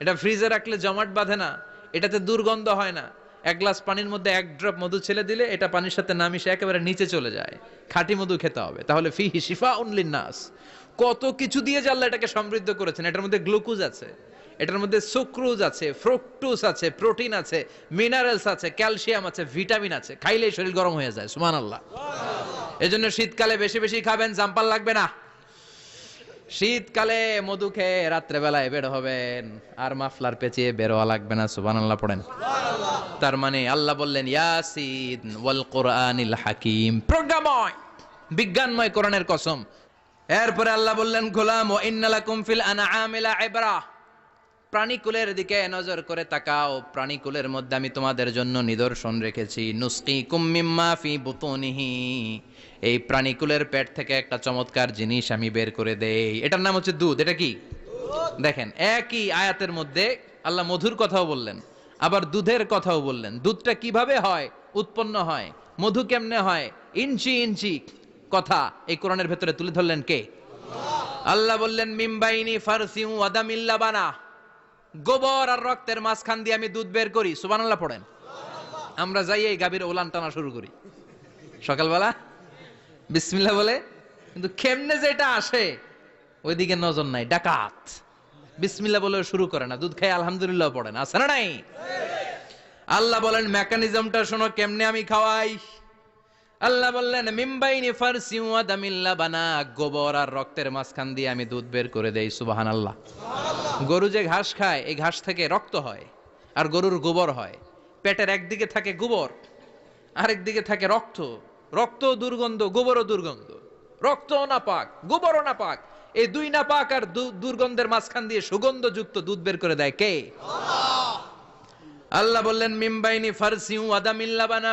এটা ফ্রিজে রাখলে জমাট বাঁধে না, এটাতে দুর্গন্ধ হয় না। এক গ্লাস পানির মধ্যে এক ড্রপ মধু ছেলে দিলে এটা পানির সাথে না মিশে একেবারে নিচে চলে যায়। খাঁটি মধু খেতে হবে। তাহলে ফিহি শিফাউন লিন্নাস। কত কিছু দিয়ে যে আল্লাহ এটাকে সমৃদ্ধ করেছেন। এটার মধ্যে গ্লুকোজ আছে, এটার মধ্যে সুক্রোজ আছে, ফ্রুকটোজ আছে, প্রোটিন আছে, মিনারেলস আছে, ক্যালসিয়াম আছে, ভিটামিন আছে। খাইলেই শরীর গরম হয়ে যায়। সুবহানাল্লাহ। এজন্য শীতকালে বেশি বেশি খাবেন, জাম্পাল লাগবে না। শীতকালে মধু খেয়ে রাত্রে বেলায় বের হবেন, আর মাফলার পেঁচিয়ে বের হওয়া লাগবে না। সুবহানাল্লাহ পড়েন। তার মানে আল্লাহ বললেন ইয়াসিন ওয়াল কোরআনিল হাকিম, প্রজ্ঞাময় বিজ্ঞানময় কোরআনের কসম। এরপরে আল্লাহ বললেন গোলাম ওয়া ইন্নালাকুম ফিল আনআমি লাইবরা, প্রাণীকুলের দিকে নজর করে তাকাও। প্রাণীকুলের মধ্যে আমি তোমাদের জন্য নিদর্শন রেখেছি। নুসকিকুম মিম্মা ফি বুতুনিহি, এই প্রাণীকুলের পেট থেকে একটা চমৎকার জিনিস আমি বের করে দেই, এটার নাম হচ্ছে দুধ। এটা কি? দেখেন, একই আয়াতের মধ্যে আল্লাহ মধুর কথাও বললেন, আবার দুধের কথাও বললেন। দুধটা কিভাবে হয়, উৎপন্ন হয়, মধু কেমনে হয়, ইঞ্চি ইঞ্চি কথা এই কোরআনের ভেতরে তুলে ধরলেন কে? আল্লাহ বললেন মিমবাইনি ফারসিউ ওয়াদামিল লাবানা, গোবর আর রক্তের মাঝখান দিয়ে আমি দুধ বের করি। সুবহানাল্লাহ পড়েন। আমরা যাই এই গাভীর ওলান টানা শুরু করি সকালবেলা বিসমিল্লাহ বলে, কিন্তু কেমনে যে এটা আসে ওইদিকে নজর নাই। ডাকাত বিসমিল্লাহ বলে শুরু করে না, দুধ খাই আলহামদুলিল্লাহ পড়ে না, আছে না নাই? আল্লাহ বলেন মেকানিজমটা শোনো কেমনে আমি খাওয়াই। আল্লাহ বললেন মিমবাইনি ফারসি ওয়া দামিল লাবানা, গোবর আর রক্তের মাঝখান দিয়ে আমি দুধ বের করে দেই। সুবহানাল্লাহ। গরু যে ঘাস খায় এই ঘাস থেকে রক্ত হয় আর গরুর গোবর হয়। পেটের একদিকে থাকে গোবর, আরেক দিকে থাকে রক্ত। রক্ত দুর্গন্ধ, গোবরও দুর্গন্ধ। রক্তও নাপাক, গোবরও নাপাক। এই দুই নাপাক আর দুর্গন্ধের মাঝখান দিয়ে সুগন্ধযুক্ত দুধ বের করে দেয় কে? আল্লাহ বললেন মিমবাইনি ফারসি ওয়া দামিল লাবানা,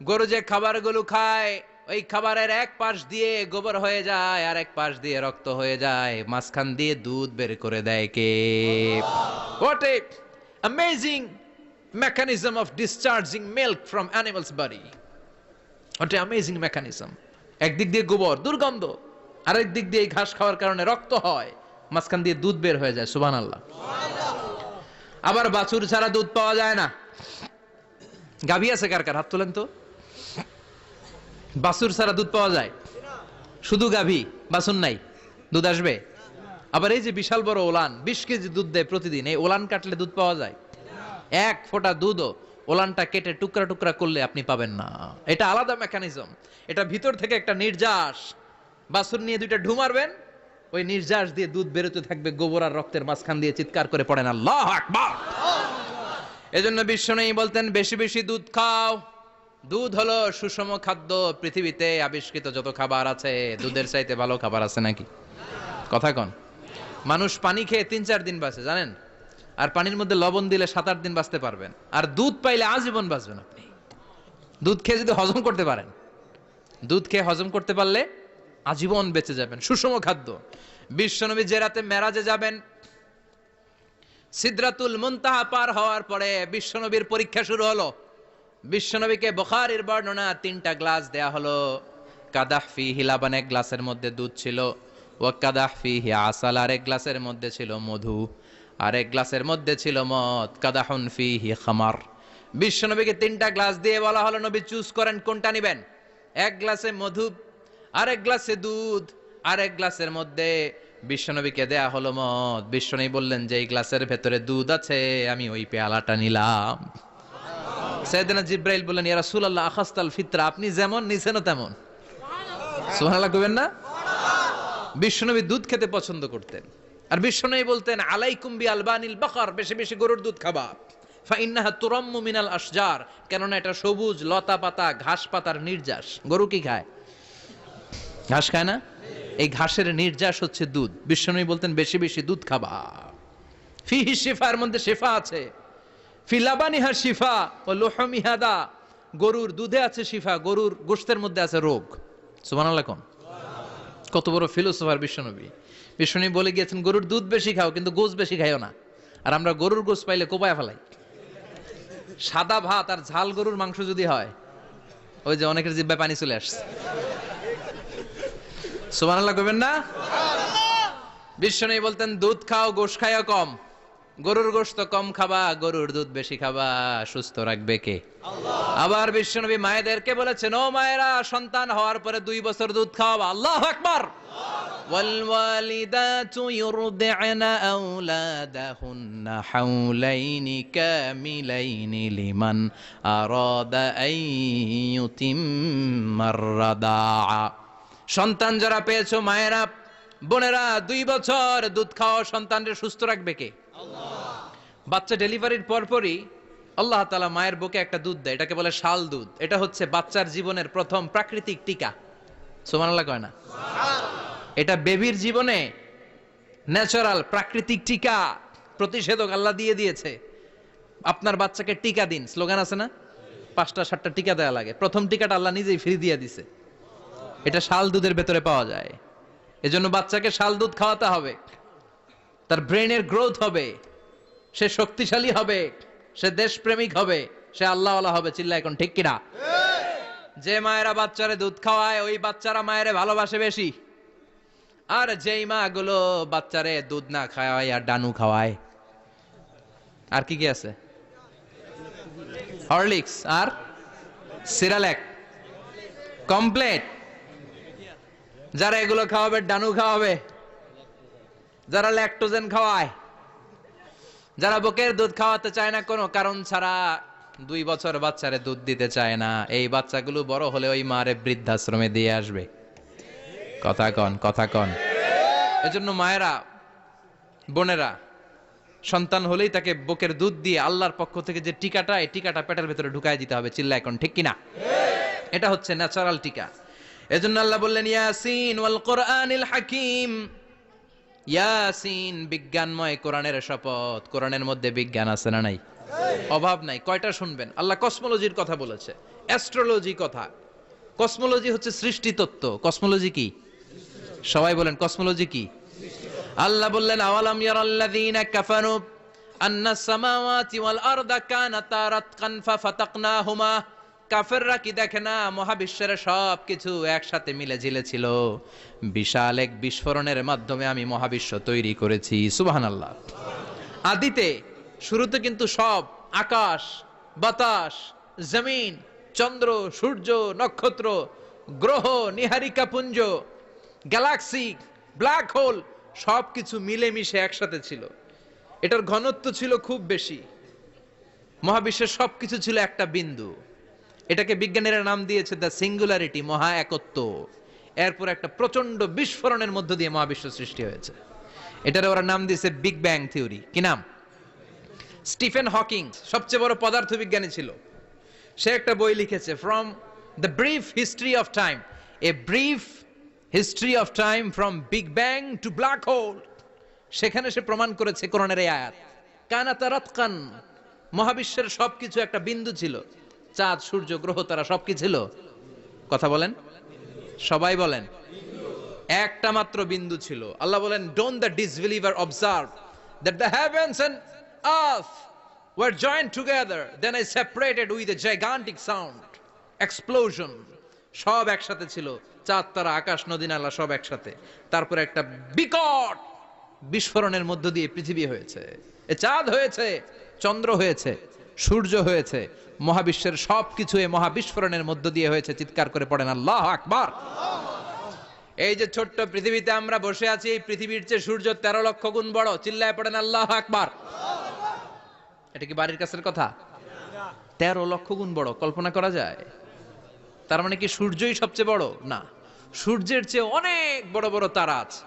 গরু যে খাবারগুলো খায় ওই খাবারের এক পাশ দিয়ে গোবর হয়ে যায় আর এক পাশ দিয়ে রক্ত হয়ে যায়, মাঝখান দিয়ে দুধ বের করে দেয় কে? What a amazing mechanism of discharging milk from animal's body. What a amazing mechanism. একদিক দিয়ে গোবর দুর্গন্ধ, আরেক দিক দিয়ে ঘাস খাওয়ার কারণে রক্ত হয়, মাঝখান দিয়ে দুধ বের হয়ে যায়। সুবহানাল্লাহ। আবার বাছুর ছাড়া দুধ পাওয়া যায় না। গাভী আছে কার কার? হাত তোলেন তো। বাছুর ছাড়া দুধ পাওয়া যায়? শুধু গাভী, বাছুর নাই, দুধ আসবে? আবার এই যে বিশাল বড় ওলান 20 কেজি দুধ দেয় প্রতিদিন, এই ওলান কাটলে দুধ পাওয়া যায়? এক ফোঁটা দুধও ওলানটা কেটে টুকরা টুকরা করলে আপনি পাবেন না। এটা আলাদা মেকানিজম। এটা ভিতর থেকে একটা নির্যাস। বাছুর নিয়ে দুইটা ঢু মারবেন, ওই নির্যাস দিয়ে দুধ বেরোতে থাকবে গোবর আর রক্তের মাঝখান দিয়ে। চিৎকার করে পড়েন আল্লাহু আকবার। এজন্য বিশ্বনবী বলতেন বেশি বেশি দুধ খাও। দুধ হলো সুষম খাদ্য। পৃথিবীতে আবিষ্কৃত যত খাবার আছে দুধের চাইতে ভালো খাবার আছে নাকি? কথা কন। মানুষ পানি খেয়ে 3-4 দিন বাঁচে জানেন, আর পানির মধ্যে লবণ দিলে 7-8 দিন বাঁচতে পারবেন। আর দুধ পাইলে আজীবন বাঁচবেন আপনি। দুধ খেয়ে যদি হজম করতে পারেন, দুধ খেয়ে হজম করতে পারলে আজীবন বেঁচে যাবেন। সুষম খাদ্য। বিশ্বনবী যে রাতে মেরাজে যাবেন, সিদরাতুল মুনতাহা পার হওয়ার পরে বিশ্বনবীর পরীক্ষা শুরু হলো। বিশ্বনবীকে বুখারীর বর্ণনা 3টা গ্লাস দেয়া হলো। কাদাহ ফিহি লাবান, এক গ্লাসের মধ্যে দুধ ছিল। ওয়া কাদাহ ফিহি আসাল, আর এক গ্লাসের মধ্যে ছিল মধু, আর এক গ্লাসের মধ্যে ছিল মদ। কাদাহুন ফিহি খামার। বিশ্বনবীকে 3টা গ্লাস দিয়ে বলা হলো নবী চুজ করেন কোনটা নেবেন। এক গ্লাসে মধু, আরেক গ্লাসে দুধ, আরেক গ্লাসের মধ্যে বিশ্বনবীকে দেয়া হলো মদ। বিশ্বনবী বললেন যে এই গ্লাসের ভেতরে দুধ আছে আমি ওই পেয়ালাটা নিলাম। সাইয়েদনা জিব্রাইল বললেন ইয়া রাসূলুল্লাহ আখাসতাল ফিতরা, আপনি যেমন নিছেনও তেমন। সুবহানাল্লাহ কইবেন না? বিশ্বনবী দুধ খেতে পছন্দ করতেন। আর বিশ্বনবী বলতেন আলাইকুম বি আলবানিল বাকার, বেশি বেশি গরুর দুধ খাবা। ফাইন্নাহা তুরাম্মু মিনাল আশজার, কেননা এটা সবুজ লতা পাতা ঘাস পাতার নির্যাস। গরু কি খায়? ঘাস খায় না? এই ঘাসের নির্যাস হচ্ছে দুধ। বিশ্বনবী বলতেন বেশি বেশি দুধ খাবা। ফিহি শিফা, এর মধ্যে শিফা আছে। ফি লাবানিহা শিফা ওয়া লুহুমিহা দা, গরুর দুধে আছে শিফা, গরুর গোশতের মধ্যে আছে রোগ। সুবহানাল্লাহ কোন। কত বড় ফিলোসোফার বিশ্বনবী। বিশ্বনবী বলে গিয়েছেন গরুর দুধ বেশি খাও কিন্তু গোশ বেশি খাইও না। আর আমরা গরুর গোশ পাইলে কোপায় ফেলাই। সাদা ভাত আর ঝাল গরুর মাংস যদি হয়, ওই যে অনেকের জিহ্বায় পানি চলে আসছে। সুবহানাল্লাহ কইবেন না? বিশ্বনবী বলতেন দুধ খাও গোশ খাইও কম। গরুর গোশত কম খাবা, গরুর দুধ বেশি খাবা। সুস্থ রাখবে কে? আল্লাহ। আবার বিশ্বনবী মায়েদেরকে বলেছেন ও মায়েরা, সন্তান হওয়ার পরে 2 বছর দুধ খাওয়াবা। আল্লাহু আকবার। ওয়াল ওয়ালিদাতু ইউরদি'না আওলাদাহুন্না হাওলাইনি কামিলাইনি লিমান আরাদা আন ইউতিম্মার রাদাআ। সন্তান যারা পেয়েছো মায়েরা বোনেরা, 2 বছর দুধ খাও। সন্তানকে সুস্থ রাখবে কে? আল্লাহ। বাচ্চা ডেলিভারির পরপরই আল্লাহ তাআলা মায়ের বুকে একটা দুধ দেয়, এটাকে বলে শাল দুধ। এটা হচ্ছে বাচ্চার জীবনের প্রথম প্রাকৃতিক টিকা। সুবহানাল্লাহ কয় না? এটা বেবির জীবনে ন্যাচারাল প্রাকৃতিক টিকা, প্রতিষেধক আল্লাহ দিয়ে দিয়েছে। আপনার বাচ্চাকে টিকা দিন, স্লোগান আছে না? 5টা-7টা টিকা দেয়া লাগে। প্রথম টিকাটা আল্লাহ নিজেই ফ্রি দিয়ে দিছে। এটা শাল দুধের ভেতরে পাওয়া যায়। এজন্য বাচ্চাকে শাল দুধ খাওয়াতে হবে। তার ব্রেনের গ্রোথ হবে, সে শক্তিশালী হবে, সে দেশপ্রেমিক হবে, সে আল্লাহওয়ালা হবে। চিল্লা এখন ঠিক কিনা? যে মায়েরা বাচ্চারে দুধ খাওয়ায় ওই বাচ্চারা মায়েরে ভালোবাসে বেশি। আর যেই মা গুলো বাচ্চারে দুধ না খাওয়ায় আর ডানু খাওয়ায়, আর কি কি আছে? হরলিক্স আর সিরালেক, কমপ্লেট, যারা এগুলো খাওয়াবে ডানু খাওয়াবে, যারা ল্যাকটোজেন খাওয়ায়, যারা বুকের দুধ খাওয়াতে চায় না কোনো কারণ ছাড়া, 2 বছর বাচ্চারে দুধ দিতে চায় না, এই বাচ্চাগুলো বড় হলে ওই মারে বৃদ্ধাশ্রমে দিয়ে আসবে। কথা কন, কথা কন। এজন্য মায়েরা, বোনেরা সন্তান হলেই তাকে বুকের দুধ দিয়ে আল্লাহর পক্ষ থেকে যে টিকাটা, এই টিকাটা পেটের ভেতরে ঢুকায় দিতে হবে। চিল্লা এখন ঠিক কিনা? এটা হচ্ছে ন্যাচারাল টিকা। এজন্য আল্লাহ বললেন ইয়াসিন ওয়াল কোরআনিল হাকিম। ইয়াসিন, বিজ্ঞানময় কোরআনের শপথ। কোরআনের মধ্যে বিজ্ঞান আছে না নাই? অভাব নাই। কয়টা শুনবেন? আল্লাহ কসমোলজির কথা বলেছে, অ্যাস্ট্রোলজি কথা। কসমোলজি হচ্ছে সৃষ্টি তত্ত্ব। কসমোলজি কি? সবাই বলেন কসমোলজি কি? আল্লাহ বললেন আওয়ালাম ইয়ারাল্লাযীনা কাফারু আন্নাস সামাওয়াতি ওয়াল আরদা কানাতা রাতকান ফাফাতাকনাহুমা। কাফেররা কি দেখে না মহাবিশ্বের সব কিছু একসাথে মিলে ঝিলে ছিল, বিশাল এক বিস্ফোরণের মাধ্যমে আমি মহাবিশ্ব তৈরি করেছি। সুবহানাল্লাহ। আদিতে, শুরুতে কিন্তু সব আকাশ, বাতাস, জমিন, চন্দ্র, সূর্য, নক্ষত্র, গ্রহ, নীহারিকা পুঞ্জ, গ্যালাক্সি, ব্ল্যাক হোল সবকিছু মিলেমিশে একসাথে ছিল। এটার ঘনত্ব ছিল খুব বেশি। মহাবিশ্বের সবকিছু ছিল একটা বিন্দু। এটাকে বিজ্ঞানীরা নাম দিয়েছে দ্য সিঙ্গুলারিটি, মহা একত্ব। এরপর একটা প্রচন্ড বিস্ফোরণের মধ্য দিয়ে মহাবিশ্ব সৃষ্টি হয়েছে। এটার ওরা নাম দিয়েছে বিগ ব্যাং থিওরি। কি নাম? স্টিফেন হকিং সবচেয়ে বড় পদার্থবিজ্ঞানী ছিল। সে একটা বই লিখেছে, from the brief history of time, a brief history of time from big bang two black hole. সেখানে সে প্রমাণ করেছে কোরআনের এই আয়াত, কানাতা রাতকান, মহাবিশ্বের সবকিছু একটা বিন্দু ছিল। চাঁদ, সূর্য, গ্রহ, তারা সব কি ছিল? কথা বলেন, সবাই বলেন। একটা মাত্র বিন্দু ছিল। আল্লাহ বলেন, don't the disbeliever observe that the heavens and earth were joint together, then I separated with a gigantic sound explosion. সব একসাথে ছিল, চাঁদ, তারা, আকাশ, নদী, নালা সব একসাথে। তারপরে একটা বিকট বিস্ফোরণের মধ্য দিয়ে পৃথিবী হয়েছে, এ চাঁদ হয়েছে, চন্দ্র হয়েছে, সূর্য হয়েছে, মহাবিশ্বের সবকিছু এই মহাবিস্ফোরণের মধ্য দিয়ে হয়েছে। চিৎকার করে পড়েন আল্লাহু আকবার। এই যে ছোট্ট পৃথিবীতে আমরা বসে আছি, এই পৃথিবীর চেয়ে সূর্য 13 লক্ষ গুণ বড়। চিল্লায় পড়েন আল্লাহু আকবার। এটা কি বাড়ির কাছের কথা? 13 লক্ষ গুণ বড়, কল্পনা করা যায়? তার মানে কি সূর্যই সবচেয়ে বড়? না, সূর্যের চেয়ে অনেক বড় বড় তারা আছে।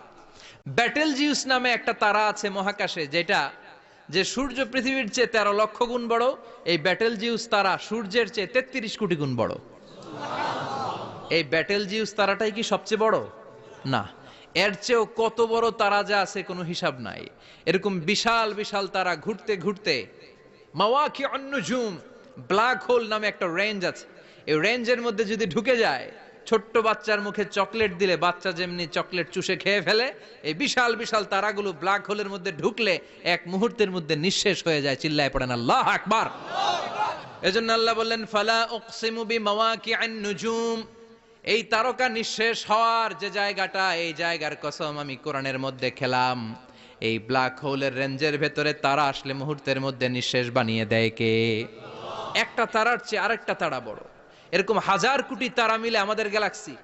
ব্যাটেল জিউস নামে একটা তারা আছে মহাকাশে, যেটা যে সূর্য পৃথিবীর চেয়ে 13 লক্ষ গুণ বড়। এই ব্যাটেল জিউস তারা সূর্যের চেয়ে 33 কোটি গুণ বড়। এই ব্যাটেল জিউস তারাটাই কি সবচেয়ে বড়? না, এর চেয়েও কত বড় তারা যা আছে কোনো হিসাব নাই। এরকম বিশাল বিশাল তারা ঘুরতে ঘুরতে মাওয়াকিউন নুজুম, ব্ল্যাক হোল নামে একটা রেঞ্জ আছে। এই রেঞ্জের মধ্যে যদি ঢুকে যায়, ছোট্ট বাচ্চার মুখে চকলেট দিলে বাচ্চা যেমনি চকলেট চুষে খেয়ে ফেলে, এই বিশাল বিশাল তারাগুলো ব্ল্যাক হোলের মধ্যে ঢুকলে এক মুহূর্তের মধ্যে নিঃশেষ হয়ে যায়। চিল্লায় পড়েন আল্লাহু আকবার। এজন্য আল্লাহ বললেন ফালা উকসিমু বিমাওয়াকিউন নুজুম, এই তারকা নিঃশেষ হওয়ার যে জায়গাটা, এই জায়গার কসম আমি কোরআনের মধ্যে খেলাম। এই ব্ল্যাক হোলের রেঞ্জের ভেতরে তারা আসলে মুহূর্তের মধ্যে নিঃশেষ বানিয়ে দেয় কে? একটা তারার চেয়ে আরেকটা তারা বড়। এরকম হাজার কোটি তারা মিলে আমাদের গ্যালাক্সি।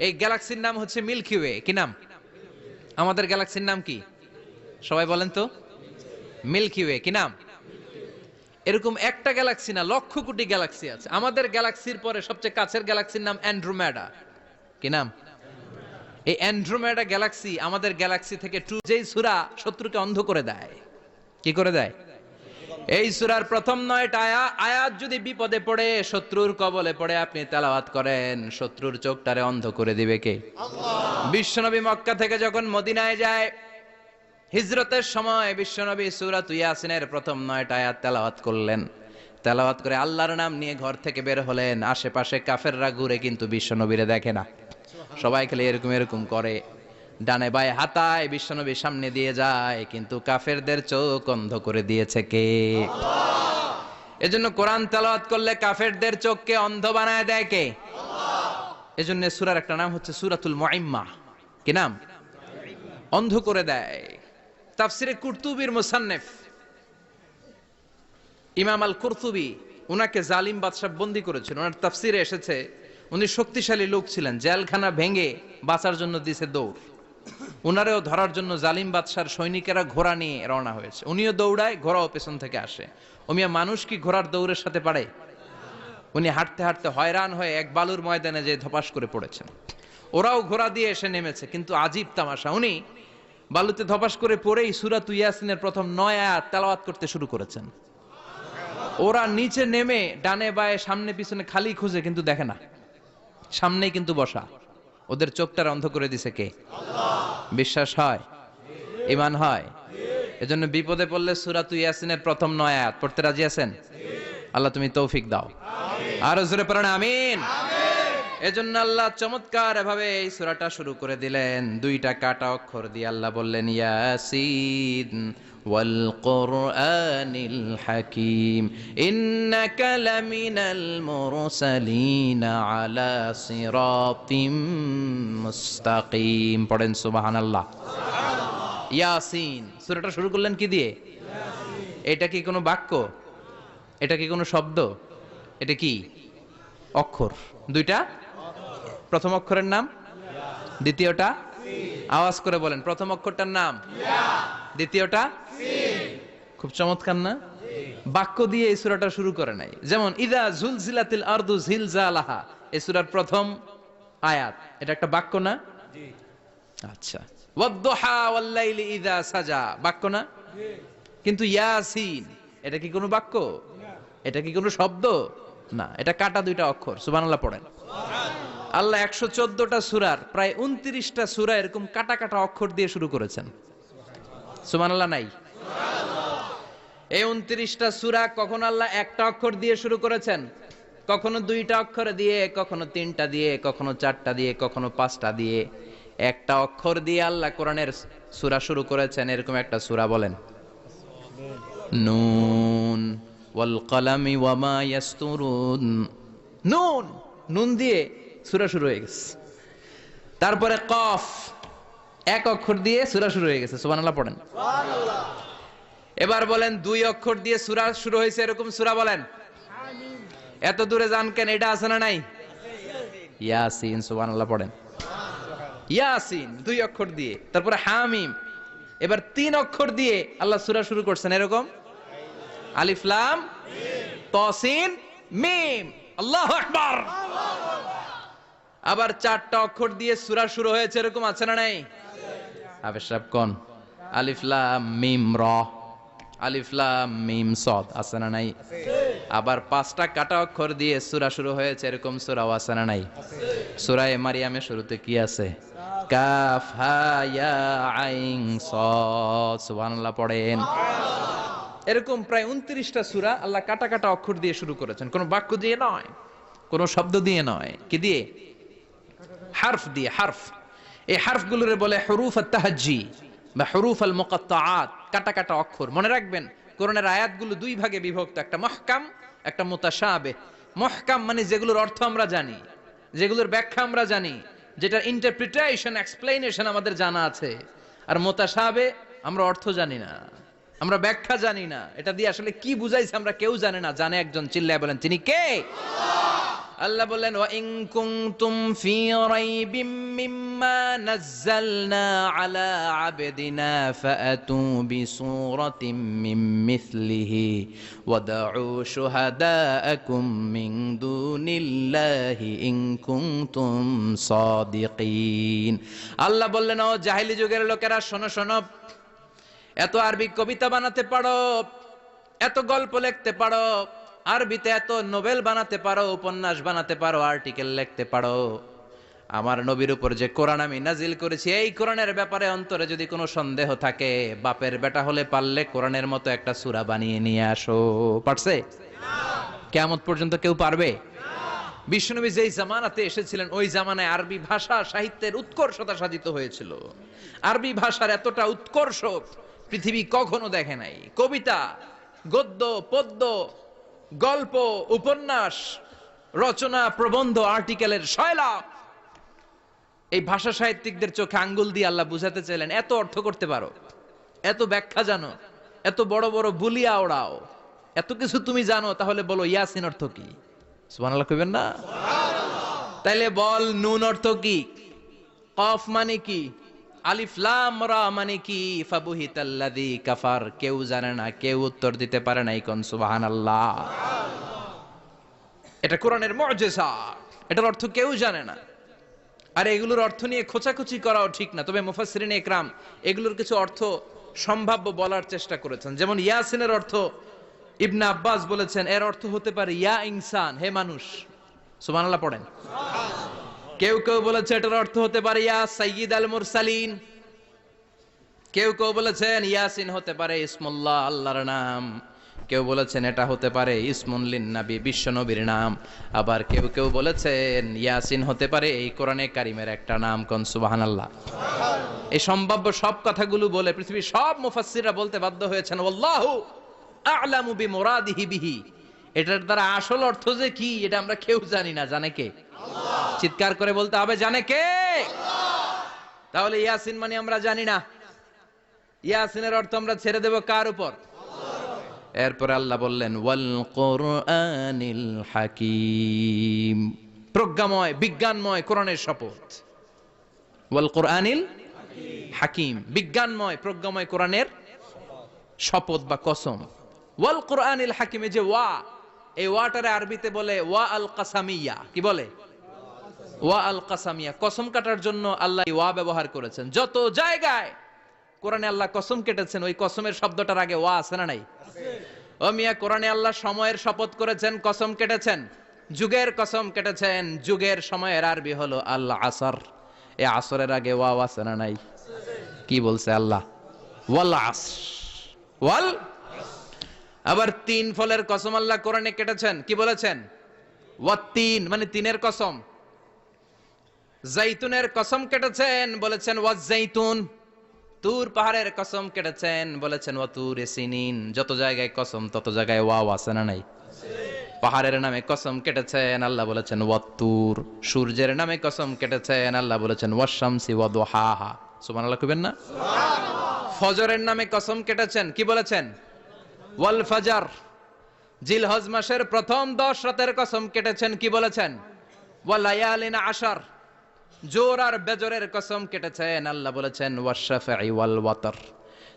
এই গ্যালাক্সির নাম হচ্ছে মিল্কি ওয়ে। কি নাম? আমাদের গ্যালাক্সির নাম কি? সবাই বলেন তো। Milky Way. কি নাম? এরকম একটা গ্যালাক্সি না, লক্ষ কোটি গ্যালাক্সি আছে। আমাদের গ্যালাক্সির পরে সবচেয়ে কাছের গ্যালাক্সির নাম অ্যান্ড্রোমেডা। কি নাম? এই অ্যান্ড্রোমেডা গ্যালাক্সি আমাদের গ্যালাক্সি থেকে যেই সূরা শত্রুকে অন্ধ করে দেয়। কি করে দেয়? এই সূরার প্রথম 9টা আয়াত যদি বিপদে পড়ে, শত্রুর কবলে পড়ে আপনি তেলাওয়াত করেন, শত্রুর চোখটারে অন্ধ করে দিবে কে? আল্লাহ। বিশ্বনবী মক্কা থেকে যখন মদিনায় যায়, হিজরতের সময় বিশ্বনবী সূরা ইয়াসিনের প্রথম 9টা আয়াত তেলাওয়াত করলেন। তেলাওয়াত করে আল্লাহর নাম নিয়ে ঘর থেকে বের হলেন। আশেপাশে কাফেররা ঘুরে কিন্তু বিশ্বনবীরে দেখে না। সবাই খেলে এরকম এরকম করে, ডানে বায়ে হাতায় বিশ্বনবীর সামনে দিয়ে যায়, কিন্তু কাফেরদের চোখ অন্ধ করে দিয়েছে কে? আল্লাহ। এজন্য কোরআন তেলাওয়াত করলে কাফেরদের চোখকে অন্ধ বানায় দেয় কে? আল্লাহ। এজন্য সূরার একটা নাম হচ্ছে সূরাতুল মুইম্মাহ। কি নাম? অন্ধ করে দেয়। তাফসিরে কুরতুবির মুসান্নিফ ইমাম আল কুরতুবি, উনাকে জালিম বাদশা বন্দী করেছিল। ওনার তাফসিরে এসেছে উনি শক্তিশালী লোক ছিলেন, জেলখানা ভেঙে বাঁচার জন্য দিছে দৌড়। উনারেও ধরার জন্য জালিম বাদশার সৈনিকেরা ঘোড়া নিয়ে রওনা হয়েছে। উনিও দৌড়ায়, ঘোড়াও পেছন থেকে আসে। ওমিয়া মানুষ কি ঘোড়ার দৌড়ের সাথে পারে? উনি হাঁটতে হাঁটতে হয়রান হয়ে এক বালুর ময়দানে যে ধপাস করে পড়েছেন। ওরাও ঘোড়া দিয়ে এসে নেমেছে, কিন্তু আজীব তামাশা, উনি বালুতে ধপাস করে পড়েই সূরাত ইয়াসিনের প্রথম 9 আয়াত তেলাওয়াত করতে শুরু করেছেন। ওরা নিচে নেমে ডানে বায়ে সামনে পিছনে খালি খুঁজে, কিন্তু দেখে না, সামনেই কিন্তু বসা। ওদের চোখটা অন্ধ করে দিছে কে? বিশ্বাস হয়? ঈমান হয়? এজন্য বিপদে পড়লে সূরাত ইয়াসিনের প্রথম 9 আয়াত পড়তে রাজি আছেন? আল্লাহ তুমি তৌফিক দাও। আরো জোরে পড়েন আমিন। এজন্য আল্লাহ চমৎকার ভাবে এই সূরাটা শুরু করে দিলেন। দুইটা কাটা অক্ষর দিয়ে আল্লাহ বললেন ইয়াসিন ওয়াল কুরআনিল হাকীম ইন্নাকা লামিনাল মুরসালিন আলা সিরাতিম মুস্তাকিম। পড়েন সুবহানাল্লাহ। ইয়াসিন সূরাটা শুরু করলেন কি দিয়ে? এটা কি কোনো বাক্য? এটা কি কোনো শব্দ? এটা কি অক্ষর? দুইটা। প্রথম অক্ষরের নাম, দ্বিতীয়টা আওয়াজ করে বলেন। প্রথম অক্ষরটার নাম, দ্বিতীয়টা। খুব চমৎকার না? বাক্য দিয়ে এই সূরাটা শুরু করে নাই। যেমন ইদা জুলজিলাতিল আরদু জিলজালাহা, এই সূরার প্রথম আয়াত, এটা একটা বাক্য না? আচ্ছা। ওয়াদ-দুহা ওয়াল-লাইলি ইযা সাজা, বাক্য না? কিন্তু ইয়াসিন, এটা কি কোনো বাক্য? এটা কি কোনো শব্দ? না, এটা কাটা দুইটা অক্ষর। সুবহানাল্লাহ পড়েন। আল্লাহ 114টা সূরার প্রায় 29টা সূরা এরকম কাটা কাটা অক্ষর দিয়ে শুরু করেছেন। সুবহানাল্লাহ নাই? এই 29টা সূরা কখনো আল্লাহ একটা অক্ষর দিয়ে শুরু করেছেন, কখনো দুইটা অক্ষর দিয়ে, কখনো তিনটা দিয়ে, কখনো চারটা দিয়ে, কখনো পাঁচটা দিয়ে। একটা অক্ষর দিয়ে আল্লাহ কোরআনের সূরা শুরু করেছেন। এরকম একটা সূরা বলেন। নুন ওয়াল কলামি ওয়া মা ইয়াসতুরুন। নুন, নুন দিয়ে সূরা শুরু হয়ে গেছে। তারপরে কফ, এক অক্ষর দিয়ে সূরা শুরু হয়ে গেছে। সুবহানাল্লাহ পড়েন। সুবহানাল্লাহ। এবার বলেন দুই অক্ষর দিয়ে সূরা শুরু হয়েছে এরকম সূরা বলেন। আমিন। এত দূরে যান কেন? এটা আছে না নাই? ইয়াসিন। সুবহানাল্লাহ পড়েন। ইয়াসিন দুই অক্ষর দিয়ে। তারপরে হামিম। এবার তিন অক্ষর দিয়ে আল্লাহ সূরা শুরু করছেন এরকম। আলিফ লাম ত সিন মিম। আল্লাহু আকবার। আবার চারটা অক্ষর দিয়ে সূরা শুরু হয়েছে এরকম আছে না নাই? হাফেজ সাহেব কোন? আলিফ লাম মিম র, আলিফ লাম মিম সদ, আছে না নাই? আবার পাঁচটা কাটা অক্ষর দিয়ে সূরা শুরু হয়েছে এরকম সূরাও আছে না নাই? সূরা মারিয়ামের শুরুতে কি আছে? কাফ হা ইয়া আইন সদ। সুবহানাল্লাহ পড়েন। এরকম প্রায় 29টা সূরা আল্লাহ কাটা কাটা অক্ষর দিয়ে শুরু করেছেন। কোনো বাক্য দিয়ে নয়, কোনো শব্দ দিয়ে নয়। কি দিয়ে? হারফ দিয়ে। হারফ, এই হারফগুলোরে বলে হুরুফ আত-তাহাজ্জি বা হুরুফ আল-মুকাত্তাআত, কাটা কাটা অক্ষর। মনে রাখবেন কোরআনের আয়াতগুলো দুই ভাগে বিভক্ত, একটা মুহকাম, একটা মুতাশাবিহ। মুহকাম মানে যেগুলোর অর্থ আমরা জানি, যেগুলোর ব্যাখ্যা আমরা জানি, যেটার ইন্টারপ্রিটেশন, এক্সপ্লেনেশন আমাদের জানা আছে। আর মুতাশাবিহ আমরা অর্থ জানি না, আমরা ব্যাখ্যা জানি না, এটা দিয়ে আসলে কি বুঝাইছে আমরা কেউ জানে না। জানে একজন, চিল্লায় বলেন তিনি কে? আল্লাহ বললেন ওয়া ইন কুনতুম ফি রাইবিম মিম্মা নাযালনা আলা আবদিনা ফাআতু বিসূরাতিম মিন মিসলিহি ওয়াদউ শুহাদাআকুম মিন দুনিল্লাহি ইন কুনতুম সাদিকিন। আল্লাহ বললেন ও জাহেলি যুগের লোকেরা, শোনো শোনো, এত আরবি কবিতা বানাতে পারো, এত গল্প লিখতে পারো, আরবিতে এত নোবেল বানাতে পারো, উপন্যাস বানাতে পারো, আর্টিকেল লিখতে পারো। আমার নবীর উপর যে কোরআন আমি নাজিল করেছি, এই কোরআনের ব্যাপারে অন্তরে যদি কোনো সন্দেহ থাকে, বাপের বেটা হলে পারলে কোরআনের মতো একটা সূরা বানিয়ে নিয়ে আসো। পারছে? কিয়ামত পর্যন্ত কেউ পারবে? বিশ্বনবী যেই জামানাতে এসেছিলেন ওই জামানায় আরবি ভাষা সাহিত্যের উৎকর্ষতা সাধিত হয়েছিল। আরবি ভাষার এতটা উৎকর্ষ পৃথিবী কখনো দেখে নাই। কবিতা, গদ্য, পদ্য, গল্প, উপন্যাস, রচনা, প্রবন্ধ, আর্টিকেলের শৈলাপ। এই ভাষা সাহিত্যিকদের চোখে আঙ্গুল দিয়ে আল্লাহ বুঝাতে চাইলেন, এত অর্থ করতে পারো, এত ব্যাখ্যা জানো, এত বড় বড় বুলিয়া ওড়াও, এত কিছু তুমি জানো, তাহলে বলো ইয়াসিন অর্থ কি? সুবহানাল্লাহ কইবেন না? সুবহানাল্লাহ। তাইলে বল নুন অর্থ কি? কফ মানে কি? আলিফ লাম রা মানে কি? ফাবুহিতাল্লাযী কাফার। কেউ জানে না, কেউ উত্তর দিতে পারে নাই। কোন সুবহানাল্লাহ। এটা কোরআনের মুআজিজা, এটার অর্থ কেউ জানে না। আর এগুলোর অর্থ নিয়ে খোঁচাখুচি করাও ঠিক না, তবে মুফাসসিরিনে ইকরাম এগুলোর কিছু অর্থ সম্ভাব্য বলার চেষ্টা করেছেন। যেমন ইয়াসিনের অর্থ ইবনে আব্বাস বলেছেন এর অর্থ হতে পারে ইয়া ইনসান, হে মানুষ। সুবহানাল্লাহ পড়েন। কেউ কেউ বলেছে এটার অর্থ হতে পারে ইয়া সাইয়্যিদ আল মুরসালিন। কেউ কেউ বলেছেন ইয়াসিন হতে পারে ইসমুল্লাহ, আল্লাহর নাম। কেউ বলেছেন এটা হতে পারে ইসমুন লিন নবী, বিশ্ব নবীর নাম। আবার কেউ কেউ বলেছেন ইয়াসিন হতে পারে এই কোরআনে কারিমের একটা নাম। কোন সুবহানাল্লাহ। এই সম্ভাব্য সব কথাগুলো বলে পৃথিবীর সব মুফাসসিররা বলতে বাধ্য হয়েছেন আল্লাহু আ'লামু বিমুরাদিহি বিহি। এটার দ্বারা আসল অর্থ যে কি এটা আমরা কেউ জানি না। জানে কে? আল্লাহ। চিৎকার করে বলতে হবে জানে কে? আল্লাহ। তাহলে ইয়াসিন মানে আমরা জানি না, ইয়াসিনের অর্থ আমরা ছেড়ে দেব কার উপর? এরপর আল্লাহ বললেন ওয়াল কোরআনিল হাকিম, প্রজ্ঞাময় বিজ্ঞানময় কোরআনের শপথ। ওয়াল কোরআনিল হাকিম, বিজ্ঞানময় প্রজ্ঞাময় কোরআনের শপথ বা কসম। ওয়াল কোরআনিল হাকিমে যে ওয়া, এই ওয়াটারে আরবিতে বলে ওয়া আল কাসামিয়া। কি বলে? ওয়া আল কাসামিয়া। কসম কাটার জন্য আল্লাহ ওয়া ব্যবহার করেছেন। যত জায়গায় কোরআনে আল্লাহ কসম কেটেছেন ওই কসমের শব্দটার আগে ওয়া আছে না নাই? ও মিয়া, কোরআনে আল্লাহ সময়ের শপথ করেছেন, কসম কেটেছেন, যুগের কসম কেটেছেন। যুগের সময়ের আরবি হলো আল আসর। এই আসরের আগে ওয়া আছে না নাই? কি বলছে আল্লাহ? ওয়াল আসর, ওয়াল। আবার তিন ফলের কসম আল্লাহ কোরআনে কেটেছেন। কি বলেছেন? ওয়াত্তিন মানে তিনের কসম। জাইতুনের কসম কেটেছেন, বলেছেন ওয়াজ জাইতুন। তুর পাহাড়ের কসম কেটেছেন, বলেছেন ওয়া তুরে সিনিন। যত জায়গায় কসম তত জায়গায় ওয়াও আছে না নাই? পাহাড়ের নামে কসম কেটেছেন, আল্লাহ বলেছেন ওয়া তুর। সূর্যের নামে কসম কেটেছেন, আল্লাহ বলেছেন ওয়াশ শামসি ওয়া দুহাহা। সুবহানাল্লাহ কইবেন না? সুবহানাল্লাহ। ফজরের নামে কসম কেটেছেন, কি বলেছেন? ওয়াল ফাজর। জিলহজ মাসের প্রথম 10 রাতের কসম কেটেছেন, কি বলেছেন? ওয়া লায়ালিন আশর। জোর আর বেজরের কসম কেটেছেন, আল্লাহ বলেছেন ওয়াশ-শাফঈ ওয়াল ওয়াতর।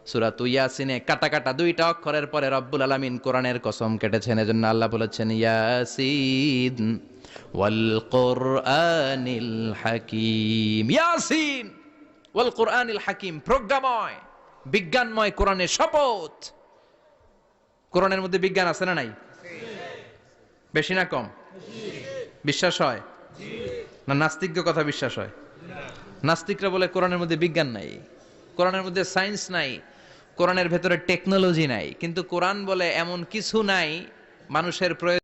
সূরা ইয়াসিনে কাটা কাটা দুইটা অক্ষরের পরে রব্বুল আলামিন কোরআনের কসম কেটেছেন। এজন্য আল্লাহ বলেছেন ইয়াসিন ওয়াল কোরআনিল হাকিম। ইয়াসিন ওয়াল কোরআনিল হাকিম, প্রজ্ঞাময় বিজ্ঞানময় কোরআনের শপথ। কোরআনের মধ্যে বিজ্ঞান আছে না নাই? বেশি না কম? বিশ্বাস হয় না নাস্তিকদের কথা বিশ্বাস হয়? নাস্তিকরা বলে কোরআনের মধ্যে বিজ্ঞান নাই, কোরআনের মধ্যে সায়েন্স নাই, কোরআনের ভেতরে টেকনোলজি নাই। কিন্তু কোরআন বলে এমন কিছু নাই মানুষের প্রয়োজন